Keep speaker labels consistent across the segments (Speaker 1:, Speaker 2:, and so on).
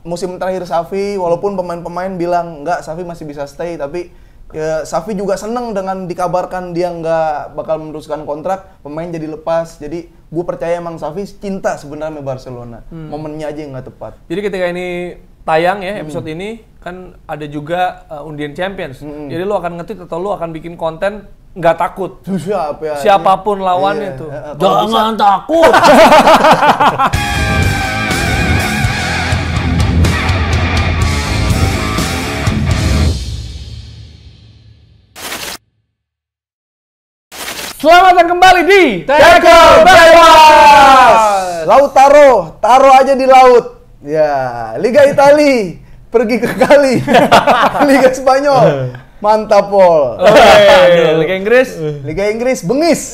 Speaker 1: musim terakhir Xavi, walaupun pemain-pemain bilang enggak, Xavi masih bisa stay, tapi ya, Xavi juga seneng dengan dikabarkan dia nggak bakal meneruskan kontrak, pemain jadi lepas. Jadi gue percaya emang Xavi cinta sebenarnya sama Barcelona. Momennya aja yang nggak tepat.
Speaker 2: Jadi ketika ini tayang ya episode ini kan ada juga undian Champions. Jadi lu akan nge-tweet atau lu akan bikin konten nggak takut. Siapapun lawannya tuh.
Speaker 3: Jangan takut.
Speaker 2: Selamat datang kembali di
Speaker 1: Tackle Bebas. Laut taruh aja di laut. Ya, Liga Italia pergi ke kali. Liga Spanyol mantap Pol.
Speaker 2: Liga Inggris
Speaker 1: bengis.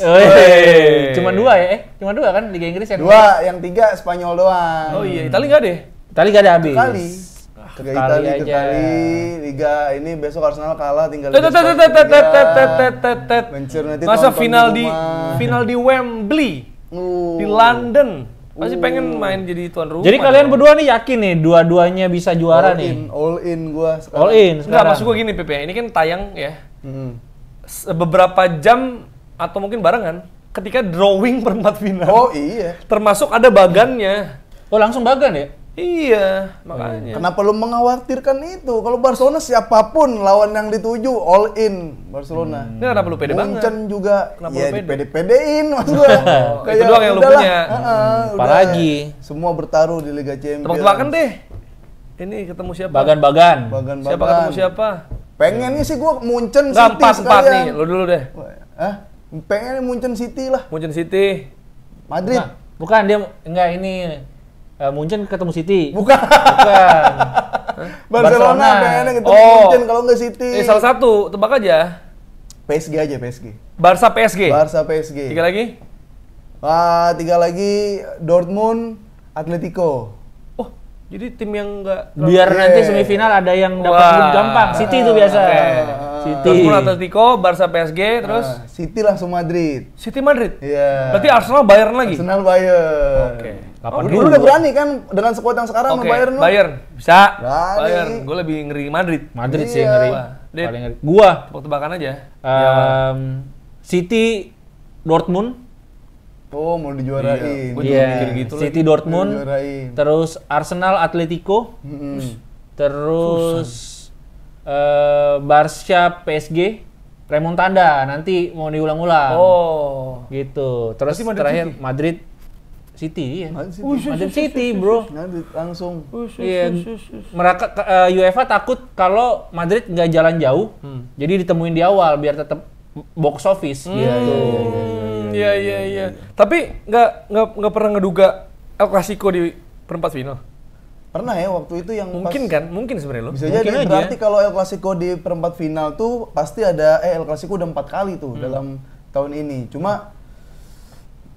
Speaker 3: Cuma dua ya? Cuma dua kan Liga Inggris yang
Speaker 1: dua, yang tiga Spanyol doang.
Speaker 2: Oh iya, Italia nggak deh.
Speaker 3: Italia nggak ada habis.
Speaker 1: Ke Italia, Liga ini besok Arsenal kalah tinggal
Speaker 2: masa final di Wembley di London masih pengen main jadi tuan rumah.
Speaker 3: Jadi kalian berdua nih yakin nih dua-duanya bisa juara nih?
Speaker 1: All in gua sekarang.
Speaker 3: All in
Speaker 2: Enggak,
Speaker 3: sekarang.
Speaker 2: maksud gua gini Pepe, ini kan tayang ya beberapa jam atau mungkin barengan ketika drawing perempat final.
Speaker 1: Oh iya.
Speaker 2: Termasuk ada bagannya.
Speaker 3: Oh langsung bagan ya?
Speaker 2: Iya, makanya.
Speaker 1: Kenapa lu mengkhawatirkan itu? Kalau Barcelona siapapun lawan yang dituju all in Barcelona.
Speaker 2: Ini kenapa lu pede banget?
Speaker 1: Munchen juga
Speaker 2: Kenapa
Speaker 1: ya
Speaker 2: lu pede?
Speaker 1: dipede-pedein maksud gua.
Speaker 2: Itu doang yang lu punya.
Speaker 3: Apalagi
Speaker 1: semua bertaruh di Liga Champions.
Speaker 2: Tebak-tebakan deh. Ini ketemu siapa?
Speaker 3: bagan-bagan.
Speaker 2: Siapa ketemu siapa?
Speaker 1: Pengennya sih gua Munchen
Speaker 2: Nggak,
Speaker 1: City
Speaker 2: 4-4 nih, lu dulu deh.
Speaker 1: Hah? Pengennya Munchen City lah.
Speaker 2: Munchen City.
Speaker 1: Madrid.
Speaker 3: Nah, bukan dia enggak ini Munchen ketemu City.
Speaker 1: Bukan. Barcelona pengennya ketemu Munchen kalau nggak City.
Speaker 2: Salah satu, tebak aja.
Speaker 1: PSG aja, PSG.
Speaker 2: Barca PSG.
Speaker 1: Barca PSG.
Speaker 2: Tiga lagi?
Speaker 1: Tiga lagi Dortmund Atletico.
Speaker 2: Oh, jadi tim yang nggak...
Speaker 3: Biar nanti semifinal ada yang dapat grup gampang. City itu biasa. City.
Speaker 2: Dortmund Atletico, Barca PSG, terus
Speaker 1: City langsung Madrid.
Speaker 2: City Madrid.
Speaker 1: Iya.
Speaker 2: Berarti Arsenal Bayern lagi.
Speaker 1: Arsenal Bayern.
Speaker 2: Oke.
Speaker 1: Dulu udah berani kan dengan skuad yang sekarang sama Bayern lu.
Speaker 2: Bayern bisa.
Speaker 1: Berani.
Speaker 2: Bayern. Gue lebih ngeri Madrid.
Speaker 3: Madrid sih
Speaker 1: Iya.
Speaker 3: ngeri.
Speaker 2: Dit.
Speaker 3: Paling ngeri. Gua
Speaker 2: Tebak-tebakan aja.
Speaker 3: City Dortmund.
Speaker 1: Oh, mau dijuarain.
Speaker 2: Gua juga
Speaker 3: Iya.
Speaker 2: mikir gitu
Speaker 3: City
Speaker 2: lagi.
Speaker 3: Dortmund.
Speaker 1: Dijuarain.
Speaker 3: Terus Arsenal Atletico. Terus Barca PSG. Remontada nanti mau diulang-ulang.
Speaker 2: Oh.
Speaker 3: Gitu. Terus
Speaker 2: Berarti Madrid
Speaker 3: terakhir
Speaker 2: City?
Speaker 3: Madrid City ya.
Speaker 1: Madrid
Speaker 3: City, bro.
Speaker 1: Madrid langsung.
Speaker 3: Iya. Mereka UEFA takut kalau Madrid nggak jalan jauh. Jadi ditemuin di awal biar tetap box office gitu.
Speaker 2: Iya. Tapi nggak pernah ngeduga El Clasico di perempat final.
Speaker 1: Pernah ya waktu itu yang
Speaker 2: Mungkin
Speaker 1: pas,
Speaker 2: kan? Mungkin sebenarnya lo.
Speaker 1: Bisa
Speaker 3: Mungkin
Speaker 1: jadi
Speaker 3: aja.
Speaker 1: berarti kalau El Clasico di perempat final tuh pasti ada El Clasico udah 4 kali tuh dalam tahun ini. Cuma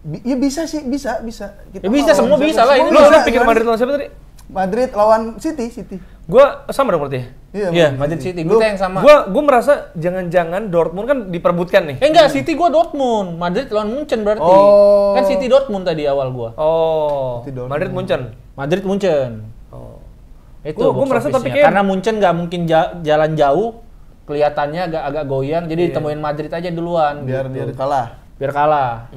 Speaker 1: ya bisa sih, bisa.
Speaker 3: Ya bisa, semua bisa lah. Ini
Speaker 2: Lu
Speaker 1: bisa,
Speaker 2: pikir
Speaker 1: kan?
Speaker 2: Madrid lawan siapa tadi?
Speaker 1: Madrid lawan City.
Speaker 2: Gua sama dong berarti ya?
Speaker 3: Iya, Madrid City. Kita yang sama.
Speaker 2: Gua merasa jangan-jangan Dortmund kan diperbutkan nih.
Speaker 3: Enggak, City gua Dortmund. Madrid lawan Munchen berarti.
Speaker 1: Oh.
Speaker 3: Kan City Dortmund tadi awal gua.
Speaker 2: Oh,
Speaker 1: Dortmund.
Speaker 2: Madrid Munchen.
Speaker 3: Madrid Munchen.
Speaker 2: Oh.
Speaker 3: Itu
Speaker 2: Gua
Speaker 3: box
Speaker 2: merasa tapi
Speaker 3: office-nya.
Speaker 2: kayak-
Speaker 3: Karena Munchen nggak mungkin jalan jauh, kelihatannya agak goyang, jadi ditemuin Madrid aja duluan.
Speaker 1: Biar
Speaker 3: gitu.
Speaker 1: kalah.
Speaker 3: Biar kalah.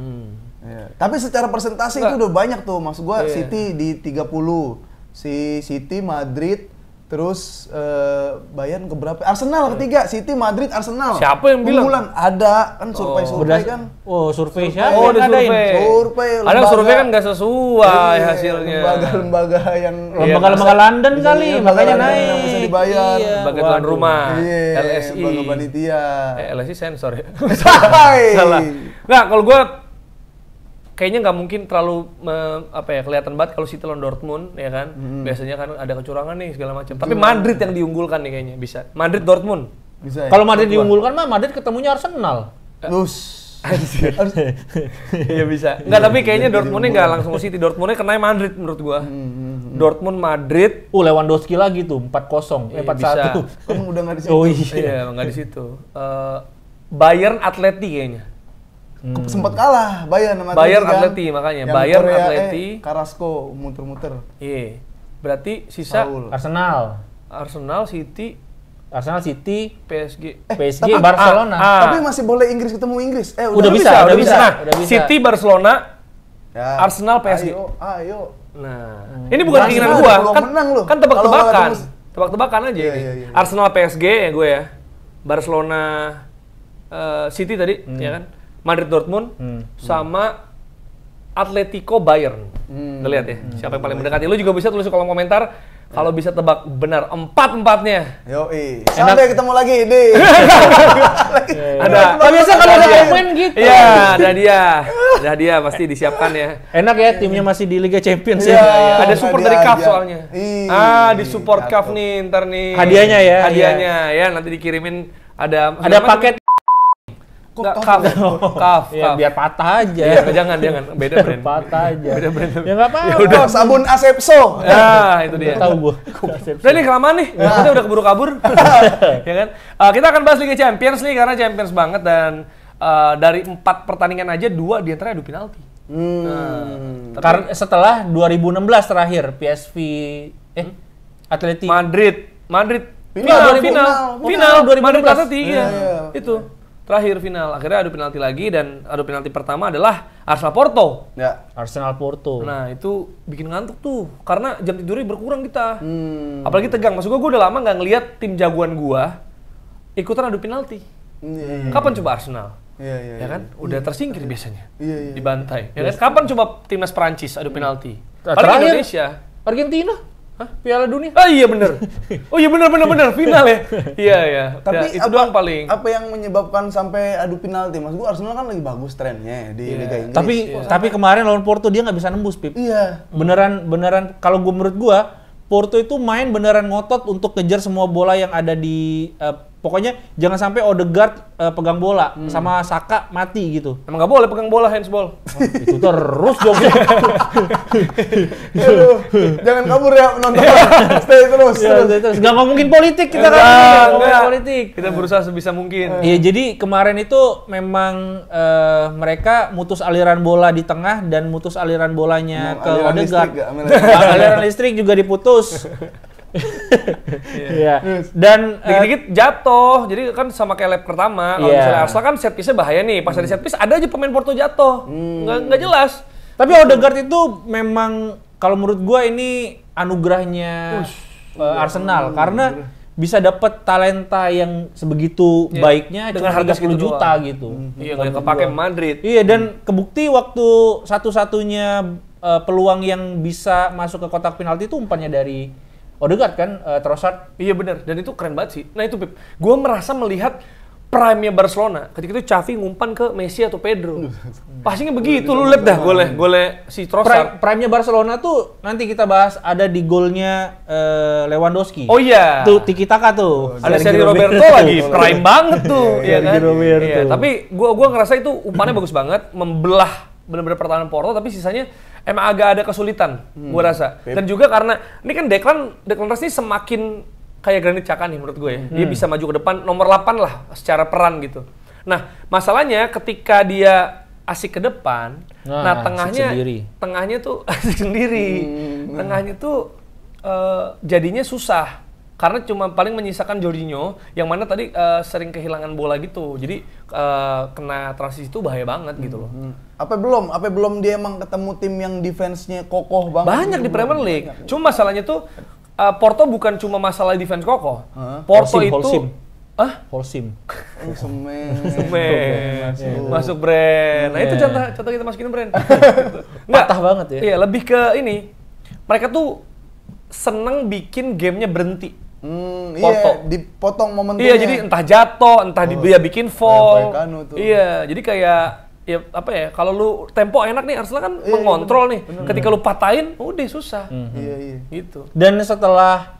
Speaker 1: Ya. Tapi secara persentase itu udah banyak tuh. Maksud gua
Speaker 2: Iya.
Speaker 1: City di 30. Si City, Madrid, terus Bayern ke berapa? Arsenal ketiga. City, Madrid, Arsenal.
Speaker 2: Siapa yang bilang?
Speaker 1: Unggulan. Ada kan survei kan.
Speaker 3: Oh, survei siapa?
Speaker 2: Oh,
Speaker 3: yang
Speaker 2: ada
Speaker 3: ngadain?
Speaker 2: survei.
Speaker 1: Survei,
Speaker 2: Ada
Speaker 1: lembaga.
Speaker 2: survei kan nggak sesuai
Speaker 1: Iya,
Speaker 2: hasilnya.
Speaker 1: Lembaga-lembaga yang
Speaker 3: Lembaga-lembaga London
Speaker 1: bisa-
Speaker 3: kali,
Speaker 1: iya,
Speaker 3: makanya
Speaker 1: lembaga
Speaker 3: naik.
Speaker 1: yang bisa dibayar.
Speaker 3: Iya.
Speaker 2: Sebagai tuan
Speaker 3: Waduh.
Speaker 2: rumah.
Speaker 1: Iya,
Speaker 2: LSI.
Speaker 1: lembaga panitia.
Speaker 2: LSI sensor ya.
Speaker 1: Hai.
Speaker 2: Salah. Nggak, kalau gue kayaknya nggak mungkin terlalu kelihatan banget kalau City lawan Dortmund ya kan. Biasanya kan ada kecurangan nih segala macam. Tapi Madrid yang diunggulkan nih kayaknya bisa. Madrid Dortmund.
Speaker 1: Bisa. Ya?
Speaker 3: Kalau Madrid diunggulkan mah Madrid ketemunya Arsenal.
Speaker 1: Lus.
Speaker 2: Iya bisa. Nggak, tapi kayaknya Dortmundnya nggak langsung ke City. Dortmundnya kena Madrid menurut gua. Dortmund Madrid.
Speaker 3: Lewandowski lagi tuh 4-0,
Speaker 2: Iya,
Speaker 3: 4-1.
Speaker 1: Kamu udah nggak di situ.
Speaker 3: Oh iya.
Speaker 2: Iya, nggak di situ. Bayern Atleti kayaknya.
Speaker 1: Sempat kalah Bayern sama
Speaker 2: Bayern
Speaker 1: kan.
Speaker 2: Atleti makanya.
Speaker 1: Yang
Speaker 2: Bayern
Speaker 1: Korea,
Speaker 2: Atleti.
Speaker 1: Carrasco muter-muter.
Speaker 2: Iya. Berarti sisa
Speaker 1: Paul.
Speaker 2: Arsenal, City, PSG.
Speaker 3: PSG, Barcelona.
Speaker 1: Tapi masih boleh Inggris ketemu Inggris.
Speaker 3: Udah bisa.
Speaker 2: Nah,
Speaker 3: Udah bisa.
Speaker 2: City, Barcelona,
Speaker 1: Ya.
Speaker 2: Arsenal, PSG.
Speaker 1: Ayo.
Speaker 2: Nah, ini bukan
Speaker 1: Arsenal
Speaker 2: keinginan gua,
Speaker 1: belum menang loh.
Speaker 2: kan tebak-tebakan.
Speaker 1: Kalau ketemu-
Speaker 2: Tebak-tebakan aja
Speaker 1: Iya,
Speaker 2: ini.
Speaker 1: iya.
Speaker 2: Arsenal, PSG ya gue ya. Barcelona, City tadi, ya kan? Madrid, Dortmund, sama Atletico, Bayern. Udah lihat ya, siapa yang paling mendekati. Lu juga bisa tulis di kolom komentar kalau bisa tebak benar empatnya.
Speaker 1: Yoi. Sampai ketemu lagi di.
Speaker 2: Ada.
Speaker 3: Biasa kalau ada komen gitu.
Speaker 2: Iya, ada dia pasti disiapkan ya.
Speaker 3: Enak ya timnya masih di Liga Champions
Speaker 1: Iya.
Speaker 3: ya.
Speaker 2: Ada support dari CAF soalnya.
Speaker 1: Ih,
Speaker 2: Di support CAF nih ntar nih.
Speaker 3: Hadiahnya ya,
Speaker 2: Hadiahnya ya nanti dikirimin ada
Speaker 3: paket.
Speaker 2: Nggak, CAF.
Speaker 3: Ya, biar patah aja.
Speaker 2: Iya, jangan beda brand.
Speaker 3: Patah aja.
Speaker 2: Beda brand.
Speaker 3: Ya nggak apa-apa.
Speaker 1: Oh, sabun Asepso.
Speaker 2: Itu dia.
Speaker 3: Tahu gua.
Speaker 2: Udah nih kelamaan nih, kita udah keburu kabur. Ya kan? Kita akan bahas Liga Champions nih karena Champions banget dan dari 4 pertandingan aja 2 diantaranya adu penalti.
Speaker 3: Karena setelah 2016 terakhir PSV Atleti
Speaker 2: Madrid
Speaker 1: Final,
Speaker 2: final
Speaker 3: 2016.
Speaker 2: Madrid Atleti
Speaker 1: Iya.
Speaker 2: itu terakhir final. Akhirnya adu penalti lagi dan adu penalti pertama adalah Arsenal Porto.
Speaker 1: Ya.
Speaker 3: Arsenal Porto.
Speaker 2: Nah itu bikin ngantuk tuh karena jam tidurnya berkurang kita. Apalagi tegang. Maksud gue udah lama nggak ngelihat tim jagoan gua ikutan adu penalti. Kapan coba Arsenal?
Speaker 1: Iya.
Speaker 2: Ya kan? Udah tersingkir biasanya.
Speaker 1: Iya.
Speaker 2: Dibantai. Ya kan? Kapan coba timnas Prancis adu penalti? Paling
Speaker 3: Terakhir
Speaker 2: Indonesia.
Speaker 3: Argentina. Piala Dunia.
Speaker 2: Oh iya bener. Bener final ya. Iya.
Speaker 1: Tapi
Speaker 2: itu doang paling.
Speaker 1: Apa yang menyebabkan sampai adu penalti? Mas gua Arsenal kan lagi bagus trennya di Liga Inggris.
Speaker 3: Tapi kemarin lawan Porto dia nggak bisa nembus, Pip.
Speaker 1: Iya.
Speaker 3: Beneran kalau menurut gua Porto itu main beneran ngotot untuk kejar semua bola yang ada di pokoknya jangan sampai Odegaard pegang bola sama Saka mati gitu.
Speaker 2: Emang nggak boleh pegang bola handsball.
Speaker 3: Itu terus dong.
Speaker 1: Aduh, jangan kabur ya penonton. Stay terus.
Speaker 3: Terus nggak ngomongin politik kita kan.
Speaker 2: Enggak.
Speaker 3: Politik.
Speaker 2: Kita berusaha sebisa mungkin.
Speaker 3: Iya, jadi kemarin itu memang mereka mutus aliran bola di tengah dan mutus aliran bolanya ke
Speaker 1: Aliran
Speaker 3: Odegaard.
Speaker 1: listrik nggak?
Speaker 3: Aliran listrik juga diputus. Iya. Dan
Speaker 2: Dikit-dikit jatuh, jadi kan sama kayak lap pertama. Kalau
Speaker 3: Iya.
Speaker 2: misalnya Arsenal kan set piece-nya bahaya nih. Pas ada set piece ada aja pemain Porto jatuh. Nggak jelas.
Speaker 3: tapi Odegaard itu memang kalau menurut gua ini anugerahnya Arsenal karena bisa dapat talenta yang sebegitu baiknya
Speaker 2: Dengan
Speaker 3: cuma
Speaker 2: harga
Speaker 3: 30
Speaker 2: segitu
Speaker 3: juta
Speaker 2: doang.
Speaker 3: gitu.
Speaker 2: Iya, nggak kepake Madrid.
Speaker 3: Iya, dan kebukti waktu satu-satunya peluang yang bisa masuk ke kotak penalti itu umpannya dari Odegaard kan, Trossard.
Speaker 2: Iya benar, dan itu keren banget sih. Nah itu Pip, gue merasa melihat prime-nya Barcelona ketika itu Xavi ngumpan ke Messi atau Pedro. Pastinya begitu, lu lihat dah gole si Trossard.
Speaker 3: Prime-nya Barcelona tuh nanti kita bahas ada di golnya Lewandowski.
Speaker 2: Oh iya.
Speaker 3: Tuh Tiki Taka tuh.
Speaker 2: Ada Sergio Roberto lagi, prime banget tuh, ya kan?
Speaker 3: Sergio Roberto.
Speaker 2: Iya, tapi gua ngerasa itu umpannya bagus banget, membelah benar-benar pertahanan Porto, tapi sisanya emang agak ada kesulitan, gua rasa. Dan juga karena ini kan Declan Rice ini semakin kayak Granit Xhaka nih menurut gue ya. Dia bisa maju ke depan nomor 8 lah secara peran gitu. Nah, masalahnya ketika dia asik ke depan, tengahnya tuh asik sendiri. Tengahnya tuh jadinya susah. Karena cuma paling menyisakan Jorginho yang mana tadi sering kehilangan bola gitu. Jadi kena transisi itu bahaya banget gitu loh.
Speaker 1: Apa belum dia emang ketemu tim yang defense-nya kokoh banget.
Speaker 2: Banyak di Premier League. Cuma masalahnya tuh Porto bukan cuma masalah defense kokoh. Porto itu
Speaker 3: Holcim.
Speaker 1: Semen.
Speaker 2: Masuk brand. Nah, itu contoh kita masukin brand.
Speaker 3: Patah banget ya.
Speaker 2: Iya, lebih ke ini. Mereka tuh seneng bikin gamenya berhenti. Porto.
Speaker 1: Iya, dipotong momentumnya.
Speaker 2: Iya, jadi entah jatuh, entah dia bikin fall. Iya, jadi kayak ya apa ya, kalau lu tempo enak nih, Arsenal kan mengontrol nih. Ketika lu patahin, udah susah.
Speaker 1: Iya.
Speaker 2: Gitu.
Speaker 3: Dan setelah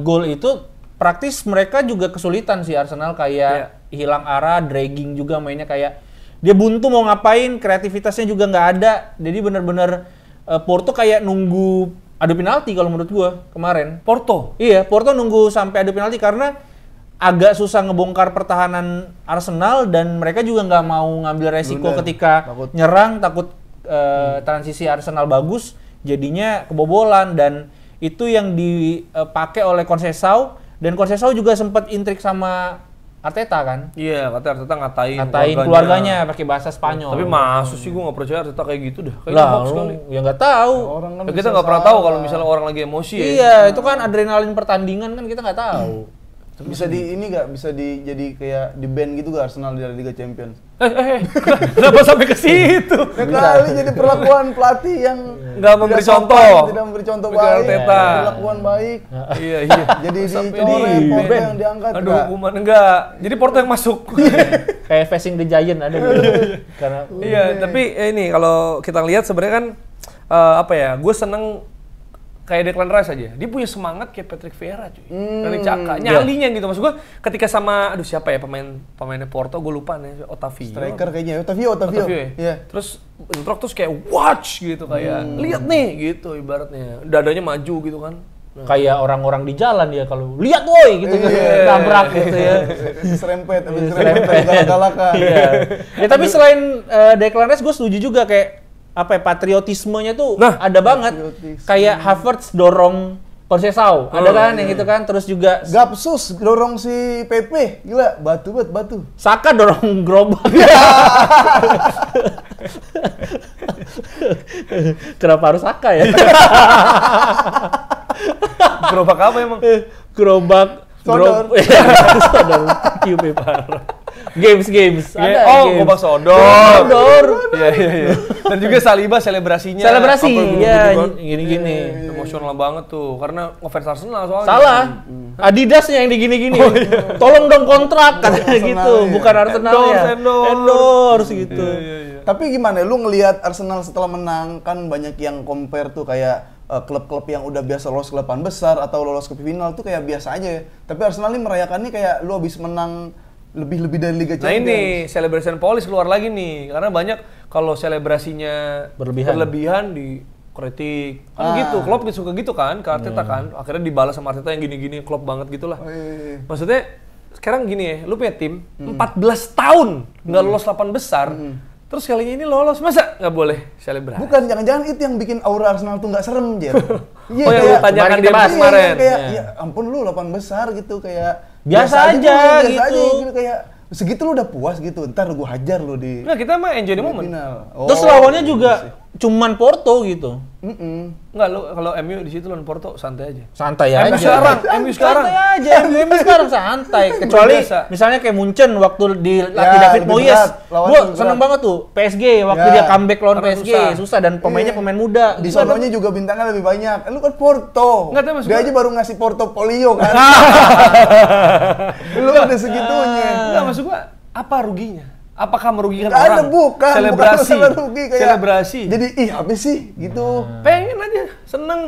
Speaker 3: gol itu praktis mereka juga kesulitan sih Arsenal kayak hilang arah, dragging juga mainnya kayak dia buntu mau ngapain, kreativitasnya juga nggak ada. Jadi benar-benar Porto kayak nunggu adu penalti kalau menurut gua kemarin.
Speaker 2: Porto.
Speaker 3: Iya, Porto nunggu sampai adu penalti karena agak susah ngebongkar pertahanan Arsenal dan mereka juga nggak mau ngambil resiko ketika nyerang, takut transisi Arsenal bagus, jadinya kebobolan dan itu yang dipakai oleh Conceição, dan Conceição juga sempat intrik sama Arteta kan?
Speaker 2: Iya, kata Arteta ngatain
Speaker 3: keluarganya pakai bahasa Spanyol.
Speaker 2: Tapi masuk sih gue nggak percaya Arteta kayak gitu dah. Kayak
Speaker 3: lah,
Speaker 2: hoax kali.
Speaker 3: ya nggak tahu.
Speaker 1: Orang kan
Speaker 2: Ya, kita
Speaker 1: bisa
Speaker 2: nggak pernah tahu
Speaker 1: salah.
Speaker 2: kalau misalnya orang lagi emosi ya.
Speaker 3: Iya, itu kan adrenalin pertandingan kan kita nggak tahu.
Speaker 1: Bisa di ini nggak? Bisa jadi kayak di band gitu gak Arsenal dari Liga Champions?
Speaker 2: Kenapa sampai ke situ?
Speaker 1: Ya kali jadi perlakuan pelatih yang
Speaker 2: Nggak memberi
Speaker 1: tidak sopan,
Speaker 2: contoh.
Speaker 1: tidak memberi contoh
Speaker 2: Mikel
Speaker 1: baik,
Speaker 2: Arteta.
Speaker 1: perlakuan baik.
Speaker 2: Iya.
Speaker 1: Jadi
Speaker 2: Sampai
Speaker 1: dicoret,
Speaker 2: di
Speaker 1: Porto
Speaker 2: band.
Speaker 1: yang diangkat
Speaker 2: Aduh,
Speaker 1: nggak?
Speaker 2: hukuman enggak. Jadi Porto yang masuk.
Speaker 3: Kayak Facing the Giant ada gitu. Karena
Speaker 2: Iya, tapi ini kalau kita lihat sebenarnya kan apa ya? Gue seneng kayak Declan Rice aja. Dia punya semangat kayak Patrick Vieira cuy. Dari Caka, nyalinya gitu. Maksud gue ketika sama siapa ya pemainnya Porto, gue lupa nih, Otavio.
Speaker 1: Striker kayaknya, Otavio
Speaker 2: Ya?
Speaker 1: Iya.
Speaker 2: Terus bentrok terus kayak watch gitu kayak lihat nih gitu ibaratnya. Dadanya maju gitu kan.
Speaker 3: kayak orang-orang di jalan dia kalau lihat woi gitu tabrak gitu ya.
Speaker 1: Serempet, galak-galakan.
Speaker 3: Iya. Ya tapi selain Declan Rice gue setuju juga kayak apa ya, patriotismenya tuh ada banget. Kayak Havertz dorong Conceição, ada kan yang gitu kan, terus juga
Speaker 1: Gapsus dorong si Pepe, gila, batu.
Speaker 3: Saka dorong gerobak. Kenapa harus Saka ya?
Speaker 2: Gerobak apa emang?
Speaker 3: Gerobak
Speaker 1: Sodor.
Speaker 3: Sodor. QP parah. Games. Ada games.
Speaker 2: Gerobak sodor. Iya. Dan juga Saliba selebrasinya.
Speaker 3: Selebrasi, ya
Speaker 2: kan.
Speaker 3: gini-gini.
Speaker 2: Emosional banget tuh, karena ngefans Arsenal soalnya.
Speaker 3: Salah. Adidasnya yang digini-gini. Tolong dong kontrak katanya gitu, bukan Arsenal ya. Endorse gitu.
Speaker 1: Tapi gimana, lu ngelihat Arsenal setelah menang, kan banyak yang compare tuh kayak klub-klub yang udah biasa lolos ke 8 besar atau lolos ke final tuh kayak biasa aja ya. Tapi Arsenal ini merayakannya kayak lu habis menang lebih dari Liga
Speaker 2: Nah
Speaker 1: Champions.
Speaker 2: ini celebration police keluar lagi nih, karena banyak kalau selebrasinya berlebihan dikritik kan gitu. Klopp suka gitu kan ke Arteta kan, akhirnya dibalas sama Arteta yang gini-gini, Klopp banget gitulah. Maksudnya sekarang gini ya, lu punya tim 14 tahun nggak lolos 8 besar, terus kalinya ini lolos, masa nggak boleh selebrasi?
Speaker 1: Bukan, jangan-jangan itu yang bikin aura Arsenal tuh nggak serem, Jer.
Speaker 2: Iya, yang lu tanyakan dia kemarin.
Speaker 1: Kayak, ya ampun lu 8 besar gitu, kayak
Speaker 3: biasa aja gitu.
Speaker 1: Kayak segitu lu udah puas gitu, ntar gua hajar lu di
Speaker 2: Nggak, kita mah enjoy the moment.
Speaker 1: final.
Speaker 3: Terus lawannya juga cuman Porto gitu.
Speaker 2: Nggak, lu kalau MU di situ lawan Porto santai aja.
Speaker 3: Santai aja.
Speaker 2: MU sekarang.
Speaker 3: Santai aja. MU sekarang santai. Kecuali
Speaker 2: Biasa.
Speaker 3: misalnya kayak Munchen waktu dilatih
Speaker 1: Ya,
Speaker 3: David
Speaker 1: lebih
Speaker 3: Moyes.
Speaker 1: berat. Lawannya
Speaker 3: Gua
Speaker 1: lebih
Speaker 3: seneng
Speaker 1: berat.
Speaker 3: banget tuh PSG waktu
Speaker 1: Ya.
Speaker 3: dia comeback lawan
Speaker 2: Karena
Speaker 3: PSG.
Speaker 2: susah.
Speaker 3: Susah dan pemainnya pemain muda.
Speaker 1: Di sononya juga bintangnya lebih banyak. Lu kan Porto.
Speaker 2: Nggak, tapi maksud
Speaker 1: Dia
Speaker 2: gua-
Speaker 1: aja baru ngasih portofolio kan. Lu udah segitunya.
Speaker 2: Nggak, maksud gua apa ruginya? Apakah merugikan
Speaker 1: Nggak
Speaker 2: orang?
Speaker 1: ada, bukan
Speaker 2: Selebrasi.
Speaker 1: masalah rugi, kayak
Speaker 2: Selebrasi.
Speaker 1: Jadi apa sih gitu.
Speaker 2: Pengen aja, seneng.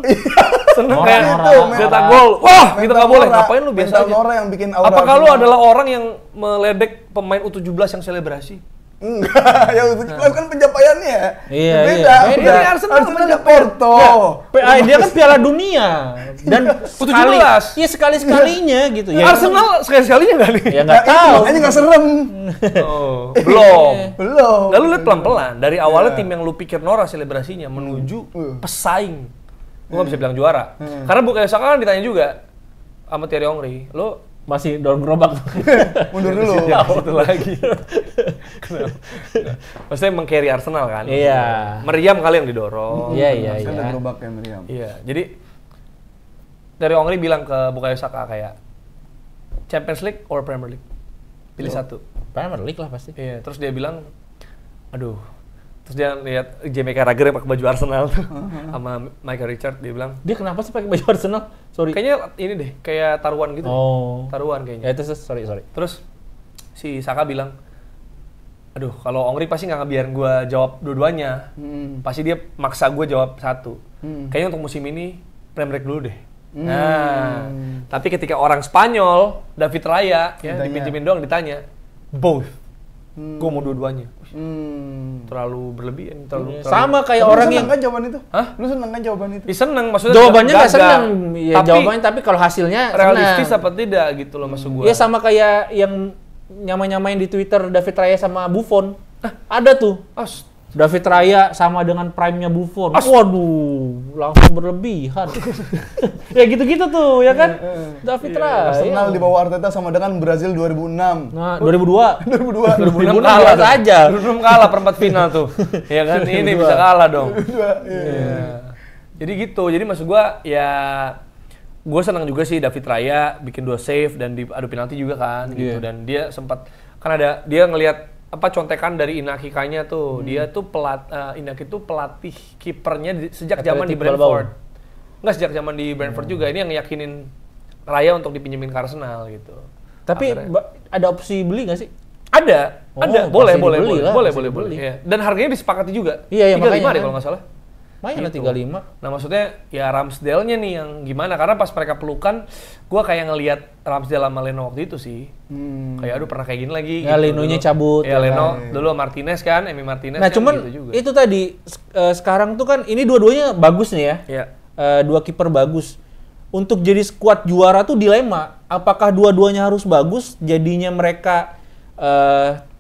Speaker 2: Seneng
Speaker 3: Norak,
Speaker 2: kayak
Speaker 3: norak,
Speaker 2: gitu,
Speaker 3: norak.
Speaker 2: cetak gol. Wah, gitu
Speaker 1: Mental
Speaker 2: nggak boleh.
Speaker 1: norak.
Speaker 2: Ngapain lu biasa
Speaker 1: Mental
Speaker 2: aja?
Speaker 1: norak yang bikin aura
Speaker 2: Apakah lu
Speaker 1: Arsenal.
Speaker 2: adalah orang yang meledek pemain U17 yang selebrasi?
Speaker 1: Enggak, ya itu kan pencapaiannya.
Speaker 3: Iya,
Speaker 1: Beda.
Speaker 3: iya.
Speaker 2: Ini Arsenal
Speaker 1: Arsenal
Speaker 2: pencapaian.
Speaker 1: Porto.
Speaker 3: Dia kan Piala Dunia dan sekali,
Speaker 2: U17.
Speaker 3: iya sekali-sekalinya gitu. Ya,
Speaker 2: Arsenal sekali-sekalinya nggak nih?
Speaker 3: ya nggak tahu.
Speaker 1: Makanya nggak serem.
Speaker 2: Oh, belum.
Speaker 1: Belum.
Speaker 2: Lalu lihat pelan-pelan dari awalnya tim yang lu pikir norak selebrasinya menuju pesaing. Gua nggak bisa bilang juara. Karena Bukayo Saka kan ditanya juga sama Thierry Henry, lu
Speaker 3: Masih dorong gerobak.
Speaker 1: Mundur dulu.
Speaker 2: itu lagi. Maksudnya meng-carry Arsenal kan?
Speaker 3: Iya.
Speaker 2: Meriam kali yang didorong.
Speaker 3: Iya.
Speaker 1: Kan ada gerobaknya Meriam.
Speaker 2: Iya, jadi Thierry Henry bilang ke Bukayo Saka kayak Champions League or Premier League? Pilih satu.
Speaker 3: Premier League lah pasti.
Speaker 2: Iya, terus dia bilang, aduh. Terus dia lihat Jamie Carragher yang pakai baju Arsenal tuh sama Michael Richard, dia bilang,
Speaker 3: Dia kenapa sih pakai baju Arsenal? Sorry.
Speaker 2: kayaknya ini deh, kayak taruhan gitu.
Speaker 3: Oh.
Speaker 2: Taruhan
Speaker 3: Ya
Speaker 2: kayaknya.
Speaker 3: itu sorry.
Speaker 2: Terus si Saka bilang, aduh kalau Henry pasti nggak ngebiarin gue jawab dua-duanya. Pasti dia maksa gue jawab satu. Kayaknya untuk musim ini Premier League dulu deh. Nah, tapi ketika orang Spanyol, David Raya, ya, dipinjemin doang ditanya, both. Gue mau dua-duanya. Terlalu berlebihan, terlalu
Speaker 3: Sama kayak
Speaker 1: Tapi
Speaker 3: orang
Speaker 1: lu
Speaker 3: yang
Speaker 1: seneng kan jawaban itu?
Speaker 2: Hah?
Speaker 1: Lu seneng kan jawaban itu?
Speaker 2: seneng, maksudnya
Speaker 3: jawabannya nggak
Speaker 2: gagal.
Speaker 3: seneng. Ya
Speaker 2: Tapi
Speaker 3: jawabannya tapi kalau hasilnya
Speaker 2: realistis
Speaker 3: seneng.
Speaker 2: apa tidak gitu loh maksud gue.
Speaker 3: Iya sama kayak yang nyamain di Twitter David Raya sama Buffon. Ada tuh. David Raya sama dengan prime-nya Buffon. Waduh, langsung berlebihan. Ya gitu-gitu tuh, ya kan? David Raya.
Speaker 1: Arsenal di bawah Arteta sama dengan Brazil 2006.
Speaker 3: Nah, 2002.
Speaker 1: 2002.
Speaker 3: 2006
Speaker 2: kalah
Speaker 3: biasa aja.
Speaker 2: 2006 kalah perempat final tuh. Ya kan ini bisa kalah dong. Iya. Jadi gitu. Jadi maksud gua ya gue senang juga sih David Raya bikin 2 save dan adu penalti juga kan gitu, dan dia sempat kan ada dia ngelihat apa contekan dari Inaki Kanya tuh. Dia tuh Inaki tuh pelatih kipernya sejak zaman di Brentford. Enggak, sejak zaman di Brentford juga. Ini yang yakinin Raya untuk dipinjemin ke Arsenal gitu.
Speaker 3: Tapi ada opsi beli nggak sih?
Speaker 2: Ada, boleh.
Speaker 3: Iya.
Speaker 2: Dan harganya disepakati juga.
Speaker 3: Iya,
Speaker 2: 35
Speaker 3: makanya,
Speaker 2: deh kalau nggak salah.
Speaker 3: Main
Speaker 2: Gitu.
Speaker 3: 35.
Speaker 2: Nah maksudnya ya Ramsdale-nya nih yang gimana? Karena pas mereka pelukan, gua kayak ngelihat Ramsdale sama Leno waktu itu sih. Kayak aduh pernah kayak gini lagi.
Speaker 3: Ya
Speaker 2: gitu.
Speaker 3: Leno-nya cabut.
Speaker 2: Ya Leno dulu Martinez kan, Emi Martinez.
Speaker 3: Nah
Speaker 2: kan
Speaker 3: cuman
Speaker 2: gitu juga.
Speaker 3: itu tadi sekarang tuh kan ini dua-duanya bagus nih ya.
Speaker 2: Iya.
Speaker 3: 2 kiper bagus. Untuk jadi skuad juara tuh dilema. Apakah dua-duanya harus bagus? Jadinya mereka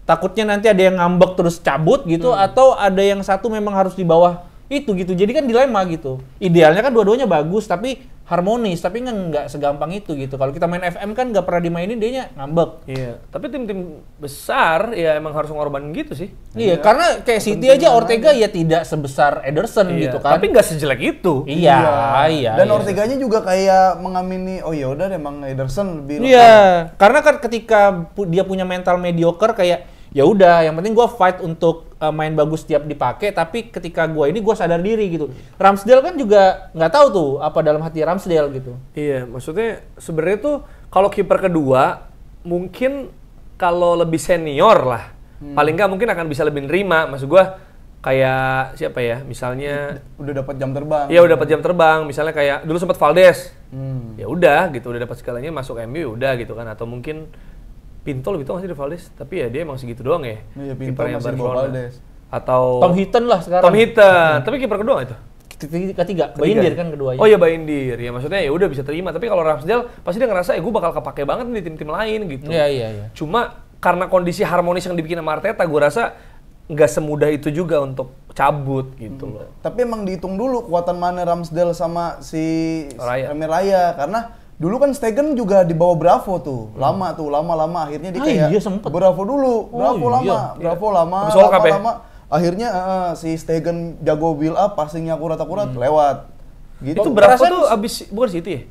Speaker 3: takutnya nanti ada yang ngambek terus cabut gitu, atau ada yang satu memang harus di bawah itu gitu. Jadi kan dilema gitu. Idealnya kan dua-duanya bagus tapi harmonis, tapi nggak segampang itu gitu. Kalau kita main FM kan nggak pernah dimainin, dianya ngambek.
Speaker 2: Iya, tapi tim-tim besar ya emang harus ngorbanin gitu sih.
Speaker 3: Iya, karena kayak City aja Ortega ya tidak sebesar Ederson
Speaker 2: Iya,
Speaker 3: gitu kan.
Speaker 2: tapi nggak sejelek itu.
Speaker 3: Iya.
Speaker 1: Dan Orteganya juga kayak mengamini, oh ya udah emang Ederson lebih
Speaker 3: Iya, karena kan ketika dia punya mental mediocre kayak ya udah, yang penting gue fight untuk main bagus tiap dipakai, tapi ketika gue sadar diri gitu. Ramsdale kan juga nggak tahu tuh apa dalam hati Ramsdale gitu.
Speaker 2: Iya, maksudnya sebenarnya tuh kalau kiper kedua mungkin kalau lebih senior lah, paling nggak mungkin akan bisa lebih nerima. Maksud gua kayak siapa ya? Misalnya
Speaker 1: udah dapat jam terbang.
Speaker 2: Iya, udah dapat jam terbang. Misalnya kayak dulu sempat Valdes. Ya udah gitu, udah dapat segalanya masuk MU ya udah gitu kan, atau mungkin Pinto lebih tua masih di Valdes, tapi ya dia emang segitu doang ya.
Speaker 1: Iya, Pinto
Speaker 2: kipernya
Speaker 1: masih di bawah Valdes.
Speaker 2: Atau
Speaker 3: Tom Heaton lah sekarang.
Speaker 2: Tom Heaton, tapi kiper kedua nggak itu?
Speaker 3: Ketiga. Baindir kan keduanya.
Speaker 2: Oh iya, Baindir. Ya maksudnya ya udah bisa terima, tapi kalau Ramsdale pasti dia ngerasa gue bakal kepake banget nih di tim-tim lain gitu.
Speaker 3: Iya.
Speaker 2: Cuma karena kondisi harmonis yang dibikin sama Arteta, gue rasa nggak semudah itu juga untuk cabut gitu loh.
Speaker 1: Tapi emang dihitung dulu kekuatan mana Ramsdale sama si Rami Raya, karena dulu kan Stegen juga di bawah Bravo tuh. Lama akhirnya dia kayak
Speaker 3: iya, sempet.
Speaker 1: Bravo dulu. Bravo lama. Akhirnya si Stegen jago build up, passingnya akurat lewat. Gitu.
Speaker 2: Itu Bravo tuh abis bukan City ya?